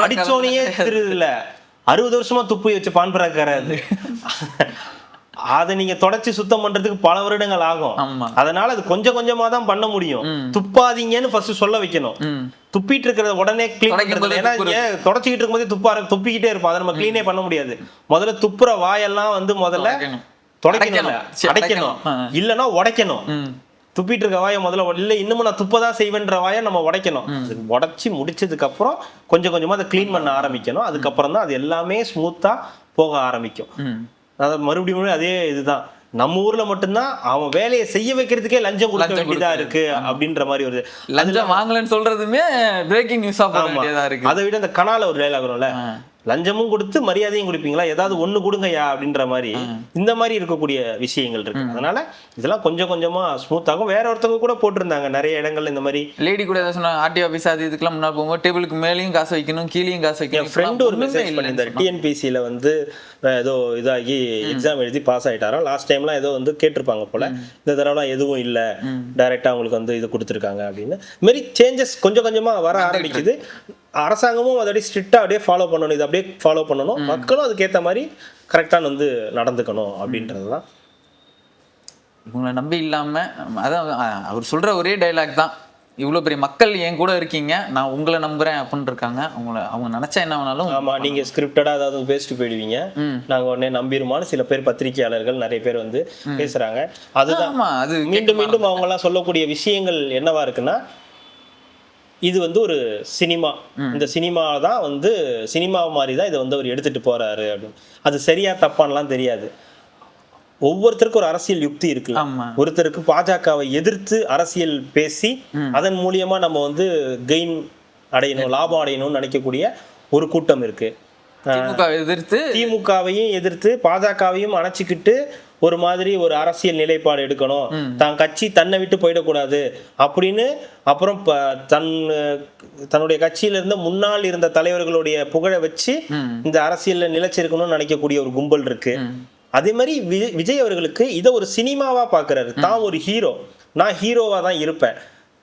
அடிச்சோனையே திருதுல 60 வருஷமா துப்பி வச்சு பான் பராக்காராது. அதை நீங்க தொடச்சி சுத்தம் பண்றதுக்கு பல வருடங்கள் ஆகும். அதனால அது கொஞ்சம் கொஞ்சமா தான் பண்ண முடியும். துப்பாதீங்கன்னு ஃபர்ஸ்ட் சொல்ல வைக்கணும். துப்பிட்டு இருக்கிறத உடனே கிளீன் பண்றது, ஏன்னா தொடச்சிக்கிட்டு இருக்கும்போதே துப்பிக்கிட்டே இருப்போம், அதை நம்ம கிளீனே பண்ண முடியாது. முதல்ல துப்புற வாயெல்லாம் வந்து முதல்ல துடைக்கணும், அடைக்கணும், இல்லைன்னா உடைக்கணும். துப்பிட்டு இருக்க வாயை முதல்ல இல்லை, இன்னமும் நான் துப்பதான் செய்வேன்ற வாயை நம்ம உடைக்கணும். உடைச்சி முடிச்சதுக்கு அப்புறம் கொஞ்சம் கொஞ்சமா அதை கிளீன் பண்ண ஆரம்பிக்கணும். அதுக்கப்புறம் தான் அது எல்லாமே ஸ்மூத்தா போக ஆரம்பிக்கும். அதாவது மறுபடியும் அதே இதுதான், நம்ம ஊர்ல மட்டும்தான் அவன் வேலையை செய்ய வைக்கிறதுக்கே லஞ்சம் கொடுக்க வேண்டியதா இருக்கு அப்படின்ற மாதிரி ஒரு லஞ்சம் வாங்கலன்னு சொல்றதுமே பிரேக்கிங் நியூஸா இருக்கு. அதை விட இந்த கனால ஒரு டைலாக் வரும்ல, லஞ்சமும் கொடுத்து மரியாதையும் கொடுப்பீங்களா, ஏதாவது ஒண்ணு கொடுங்கயா அப்படின்ற மாதிரி, இந்த மாதிரி இருக்கக்கூடிய விஷயங்கள் இருக்கு. அதனால இதெல்லாம் கொஞ்சம் கொஞ்சமா ஸ்மூத் ஆகும். வேற ஒருத்தவங்க கூட போட்டிருந்தாங்க நிறைய இடங்கள்ல இந்த மாதிரி, லேடி கூட ஏதாவது சொன்னாங்க, ஆர்டி ஆஃபீஸ் அது இதுக்கெல்லாம் முன்னாடி போகும்போது டேபிளுக்கு மேலேயும் காசு வைக்கணும், கீழேயும் காசு வைக்கணும். என் ஃப்ரெண்ட் ஒரு மெசேஜ் பண்ணியிருந்தாரு, டிஎன்பிசியில வந்து ஏதோ இதாகி எக்ஸாம் எழுதி பாஸ் ஆயிட்டாராம். லாஸ்ட் டைம்லாம் ஏதோ வந்து கேட்டிருப்பாங்க போல, இந்த தடவைலாம் எதுவும் இல்லை, டைரக்டா அவங்களுக்கு வந்து இது கொடுத்துருக்காங்க அப்படின்னு. மாரி சேஞ்சஸ் கொஞ்சம் கொஞ்சமா வர ஆரம்பிக்குது. அரசாங்கமும் அதோடய ஸ்ட்ரிக்டாக அப்படியே ஃபாலோ பண்ணணும், இது அப்படியே ஃபாலோ பண்ணணும், மக்களும் அதுக்கேற்ற மாதிரி கரெக்டாக வந்து நடந்துக்கணும் அப்படின்றது தான். இவங்களை நம்பி இல்லாமல் அதான் அவர் சொல்கிற ஒரே டைலாக் தான், இவ்வளோ பெரிய மக்கள் என் கூட இருக்கீங்க, நான் உங்களை நம்புறேன் அப்படின்னு இருக்காங்க. அவங்க நினைச்சா என்ன வேணாலும். ஆமாம், நீங்கள் ஸ்கிரிப்டடாக அதாவது பேசிட்டு போயிடுவீங்க, நாங்கள் உடனே நம்பிருமான்னு சில பேர் பத்திரிகையாளர்கள் நிறைய பேர் வந்து பேசுகிறாங்க. அதுதான் அது மீண்டும் மீண்டும் அவங்கெல்லாம் சொல்லக்கூடிய விஷயங்கள் என்னவா இருக்குன்னா, இது வந்து ஒரு சினிமா, இந்த சினிமா தான் வந்து சினிமா மாதிரி தான் இதை வந்து அவர் எடுத்துட்டு போறாரு அப்படின்னு. அது சரியா தப்பான்லாம் தெரியாது. ஒவ்வொருத்தருக்கும் ஒரு அரசியல் யுக்தி இருக்குல்ல. ஒருத்தருக்கு பாஜகவை எதிர்த்து அரசியல் பேசி அதன் மூலியமா நம்ம வந்து கெயின் அடையணும், லாபம் அடையணும்னு நினைக்கக்கூடிய ஒரு கூட்டம் இருக்கு. திமுகவையும் எதிர்த்து பாஜகவையும் அணைச்சிக்கிட்டு ஒரு மாதிரி ஒரு அரசியல் நிலைப்பாடு எடுக்கணும், தான் கட்சி தன்னை விட்டு போயிடக்கூடாது அப்படின்னு, அப்புறம் தன்னுடைய கட்சியில இருந்த முன்னாள் இருந்த தலைவர்களுடைய புகழை வச்சு இந்த அரசியல்ல நிலைச்சிருக்கணும்னு நினைக்கக்கூடிய ஒரு கும்பல் இருக்கு. அதே மாதிரி விஜய் அவர்களுக்கு இதை ஒரு சினிமாவா பாக்குறாரு. தான் ஒரு ஹீரோ, நான் ஹீரோவா தான் இருப்பேன்,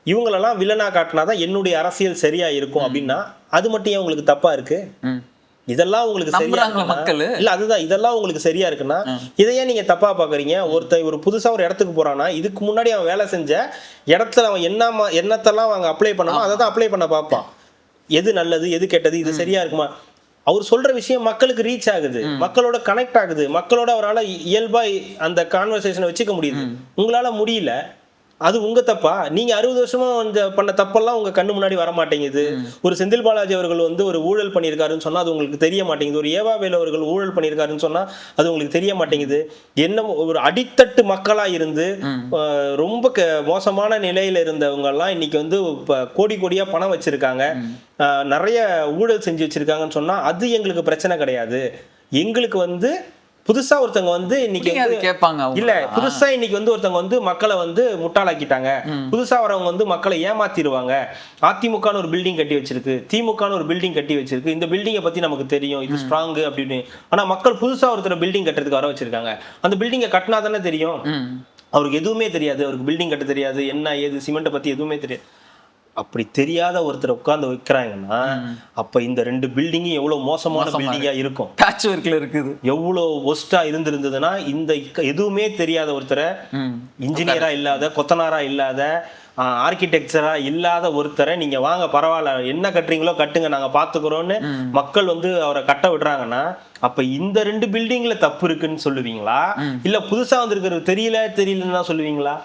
இவங்களெல்லாம் வில்லனா காட்டினாதான் என்னுடைய அரசியல் சரியா இருக்கும் அப்படின்னா அது மட்டும் ஏன் உங்களுக்கு தப்பா இருக்கு? இதெல்லாம் உங்களுக்கு சரியா மக்கள் இல்ல, அதுதான் இதெல்லாம் உங்களுக்கு சரியா இருக்குன்னா இதையே நீங்க தப்பா பாக்குறீங்க. ஒரு புதுசா ஒரு இடத்துக்கு போறான்னா இதுக்கு முன்னாடி அவன் வேலை செஞ்ச இடத்துல அவன் என்னத்தெல்லாம் அவங்க அப்ளை பண்ணணும் அதை தான் அப்ளை பண்ண பார்ப்பான். எது நல்லது எது கெட்டது இது சரியா இருக்குமா, அவர் சொல்ற விஷயம் மக்களுக்கு ரீச் ஆகுது, மக்களோட கனெக்ட் ஆகுது, மக்களோட அவரால் இயல்பா அந்த கான்வர்சேஷனை வச்சுக்க முடியுது. உங்களால முடியல, அது உங்க தப்பா? நீங்க 60 வருஷமா வந்து பண்ண தப்பெல்லாம் உங்க கண்ணு முன்னாடி வர மாட்டேங்குது. ஒரு செந்தில் பாலாஜி அவர்கள் வந்து ஒரு ஊழல் பண்ணியிருக்காருன்னு சொன்னா அது உங்களுக்கு தெரிய மாட்டேங்குது. ஒரு ஏவாவேலு அவர்கள் ஊழல் பண்ணியிருக்காருன்னு சொன்னா அது உங்களுக்கு தெரிய மாட்டேங்குது. என்ன ஒரு அடித்தட்டு மக்களா இருந்து ரொம்ப மோசமான நிலையில இருந்தவங்க எல்லாம் இன்னைக்கு வந்து கோடி கோடியா பணம் வச்சிருக்காங்க, நிறைய ஊழல் செஞ்சு வச்சிருக்காங்கன்னு சொன்னா அது எங்களுக்கு பிரச்சனை கிடையாது. எங்களுக்கு வந்து புதுசா ஒருத்தவங்க வந்து இன்னைக்கு கேட்பாங்க இல்ல, புதுசா இன்னைக்கு வந்து ஒருத்தவங்க வந்து மக்களை வந்து முட்டாளாக்கிட்டாங்க, புதுசா வரவங்க வந்து மக்களை ஏமாத்திடுவாங்க. அதிமுகன்னு ஒரு பில்டிங் கட்டி வச்சிருக்கு, திமுகன்னு ஒரு பில்டிங் கட்டி வச்சிருக்கு, இந்த பில்டிங்கை பத்தி நமக்கு தெரியும், இது ஸ்ட்ராங் அப்படின்னு. ஆனா மக்கள் புதுசா ஒருத்தர் பில்டிங் கட்டுறதுக்கு வர வச்சிருக்காங்க, அந்த பில்டிங்கை கட்டினா தானே தெரியும். அவருக்கு எதுவுமே தெரியாது, அவருக்கு பில்டிங் கட்ட தெரியாது, என்ன ஏது சிமெண்ட்டை பத்தி எதுவுமே தெரியாது. அப்படி தெரியாத ஒருத்தர் உட்கார்ந்து வைக்கிறாங்கன்னா அப்ப இந்த 2 பில்டிங்கும் எவ்வளவு மோசமான பில்டிங்கா இருக்கும், பேட்ச் ஒர்க்ல இருக்குது, எவ்வளவு ஒஸ்டா இருந்திருந்ததுன்னா இந்த எதுவுமே தெரியாத ஒருத்தரை, இன்ஜினியரா இல்லாத, கொத்தனாரா இல்லாத, ஆர்கிடெக்சரா இல்லாத ஒருத்தரை நீங்க வாங்க பரவாயில்ல என்ன கட்டுறீங்களோ கட்டுங்க நாங்க பாத்துக்கிறோம்னு மக்கள் வந்து அவரை கட்ட விடுறாங்கன்னா அப்ப இந்த 2 பில்டிங்ல தப்பு இருக்குன்னு சொல்லுவீங்களா, இல்ல புதுசா வந்திருக்கிறது தெரியலன்னு தான் சொல்லுவீங்களா?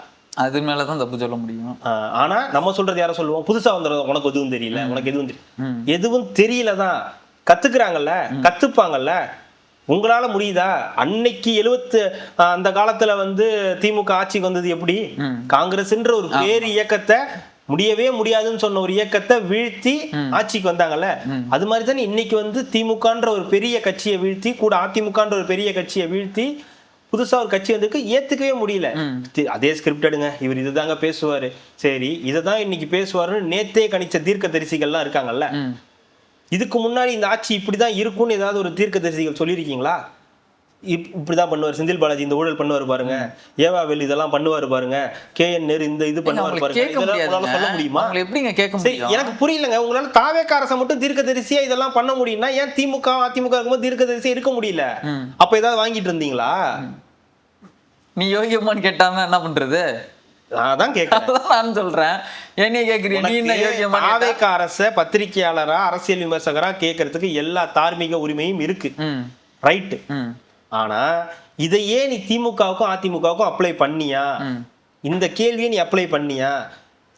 அது மேலதான் தப்பு சொல்ல முடியும். ஆனா நம்ம சொல்றது யார சொல்லுவோம், புதுசா வந்துடுறது உனக்கு எதுவும் தெரியல, உனக்கு எதுவும் எதுவும் தெரியலதான், கத்துக்கிறாங்கல்ல, கத்துப்பாங்கல்ல. உங்களால முடியுதா? அன்னைக்கு அந்த காலத்துல வந்து திமுக ஆட்சிக்கு வந்தது எப்படி? காங்கிரஸ்ன்ற ஒரு பேர் இயக்கத்தை முடியவே முடியாதுன்னு சொன்ன ஒரு இயக்கத்தை வீழ்த்தி ஆட்சிக்கு வந்தாங்கல்ல. அது மாதிரி தானே இன்னைக்கு வந்து திமுகன்ற ஒரு பெரிய கட்சியை வீழ்த்தி கூட அதிமுகன்ற ஒரு பெரிய கட்சியை வீழ்த்தி புதுசா ஒரு கட்சி வந்திருக்கு, ஏத்துக்கவே முடியல. அதே ஸ்கிரிப்ட் எடுங்க, இவர் இதுதாங்க பேசுவாரு, சரி இதைதான் இன்னைக்கு பேசுவாருன்னு நேத்தே கணிச்ச தீர்க்க தரிசிகள்லாம் இருக்காங்கல்ல. இதுக்கு முன்னாடி இந்த ஆட்சி இப்படிதான் இருக்கும்னு ஏதாவது ஒரு தீர்க்க தரிசிகள் சொல்லியிருக்கீங்களா? இப்படிதான் பண்ணுவார் செந்தில் பாலாஜி, இந்த ஊழல் பண்ணுவார் பாருங்க, ஏவாவேலு இதெல்லாம் பண்ணுவார் பாருங்க, KN நேரு இந்த இது பண்ணுவார் பாருங்க, இதெல்லாம் சொல்ல முடியுமா? எப்படிங்க கேட்க முடியும்? எனக்கு புரியலங்க. உங்களால தாவேக அரசை மட்டும் தீர்க்க தரிசியா இதெல்லாம் பண்ண முடியும்னா ஏன் திமுக அதிமுக இருக்கும்போது தீர்க்க தரிசியா இருக்க முடியல? அப்ப ஏதாவது வாங்கிட்டு இருந்தீங்களா? நீ யோகியமான்னு கேட்டாம என்ன பண்றது? அதான் கேட்கிறேன், நான் சொல்றேன். என்ன கேக்குறீங்க? தாவேக அரச பத்திரிகையாளரா அரசியல் விமர்சகரா கேட்கறதுக்கு எல்லா தார்மீக உரிமையும் இருக்கு, ரைட்டு. ஆனா இதையே நீ திமுகவுக்கும் அதிமுகவுக்கும் அப்ளை பண்ணியா? இந்த கேள்வியை நீ அப்ளை பண்ணியா?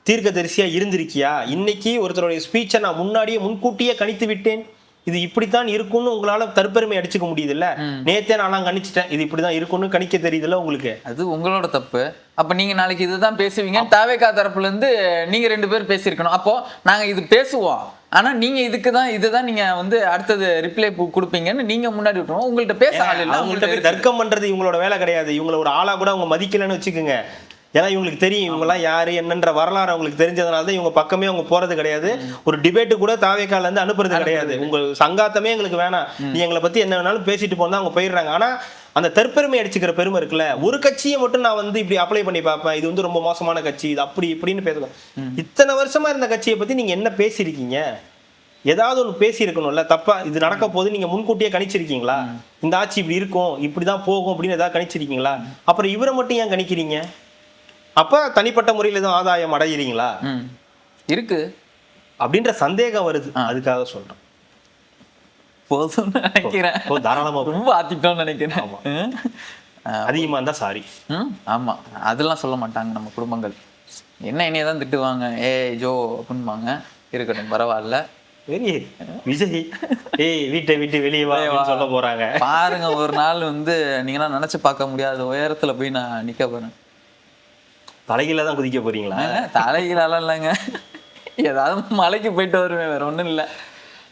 தீர்க்கதரிசியா இருந்திருக்கியா? இன்னைக்கு ஒருத்தருடைய ஸ்பீச்சை நான் முன்கூட்டியே கணித்து விட்டேன், இது இப்படித்தான் இருக்கும்னு உங்களால தற்பெருமை அடிச்சுக்க முடியுது இல்ல? நேத்தே நான் கணிச்சிட்டேன் இது இப்படிதான் இருக்கும்னு கணிக்க தெரியுதுல்ல உங்களுக்கு. அது உங்களோட தப்பு. அப்ப நீங்க நாளைக்கு இதுதான் பேசுவீங்க, தாவேகா தரப்புல இருந்து நீங்க 2 பேர் பேசியிருக்கணும். அப்போ நாங்க இது பேசுவோம், ஆனா நீங்க இதுதான் நீங்க வந்து அடுத்தது ரிப்ளை கொடுப்பீங்கன்னு நீங்க முன்னாடி விட்டுருவோம். உங்கள்ட்ட பேச ஆள் இல்லை, உங்கள்ட்ட தர்க்கம் பண்றது இவங்களோட வேலை கிடையாது. இவங்கள ஒரு ஆளா கூட அவங்க மதிக்கலன்னு வச்சுக்கோங்க. ஏன்னா இவங்களுக்கு தெரியும் இவங்கெல்லாம் யாரு என்னன்ற வரலாறு அவங்களுக்கு தெரிஞ்சதுனால தான் இவங்க பக்கமே அவங்க போறது கிடையாது. ஒரு டிபேட்டு கூட தாவேக்கால இருந்து அனுப்புறது கிடையாது. உங்க சங்காத்தமே எங்களுக்கு வேணாம், நீ எங்களை பத்தி என்ன வேணாலும் பேசிட்டு போனா அவங்க போயிடுறாங்க. ஆனா அந்த தற்பெருமை அடிச்சுக்கிற பெருமை இருக்குல்ல, ஒரு கட்சியை மட்டும் நான் வந்து இப்படி அப்ளை பண்ணி பார்ப்பேன், இது வந்து ரொம்ப மோசமான கட்சி, இது அப்படி இப்படின்னு பேசுவேன். இத்தனை வருஷமா இருந்த கட்சியை பத்தி நீங்க என்ன பேசியிருக்கீங்க? ஏதாவது ஒன்று பேசி இருக்கணும்ல. தப்பா இது நடக்க போது நீங்க முன்கூட்டியே கணிச்சிருக்கீங்களா? இந்த ஆட்சி இப்படி இருக்கும், இப்படிதான் போகும் அப்படின்னு ஏதாவது கணிச்சிருக்கீங்களா? அப்புறம் இவரை மட்டும் ஏன் கணிக்கிறீங்க? அப்ப தனிப்பட்ட முறையில் எதுவும் ஆதாயம் அடைகிறீங்களா இருக்கு அப்படின்ற சந்தேகம் வருது. அதுக்காக சொல்றேன். போதும்னு நினைக்கிறேன். தாராளமா ரொம்ப ஆத்திட்டோம்னு நினைக்கிறேன். அதிகமா இருந்தா சாரி. ஆமா, அதெல்லாம் சொல்ல மாட்டாங்க நம்ம குடும்பங்கள். என்ன என்னைய தான் திட்டுவாங்க, ஜோ அப்படின்பாங்க. இருக்கட்டும், பரவாயில்ல. விஜய் வீட்டை விட்டு வெளியே வா சொல்ல போறாங்க பாருங்க. ஒரு நாள் வந்து நீங்களாம் நினைச்சு பார்க்க முடியாத உயரத்துல போய் நான் நிக்க போறேன். தலைகீழ தான் குதிக்க போறீங்களா? தலைகீழாலாம் இல்லைங்க, ஏதாவது மலைக்கு போயிட்டு வருவேன், வேற ஒண்ணும் இல்லை.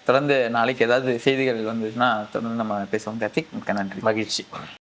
தொடர்ந்து நாளைக்கு ஏதாவது செய்திகள் வந்ததுன்னா தொடர்ந்து நம்ம பேசுவோம். கார்த்திக், மிக்க நன்றி. மகிழ்ச்சி.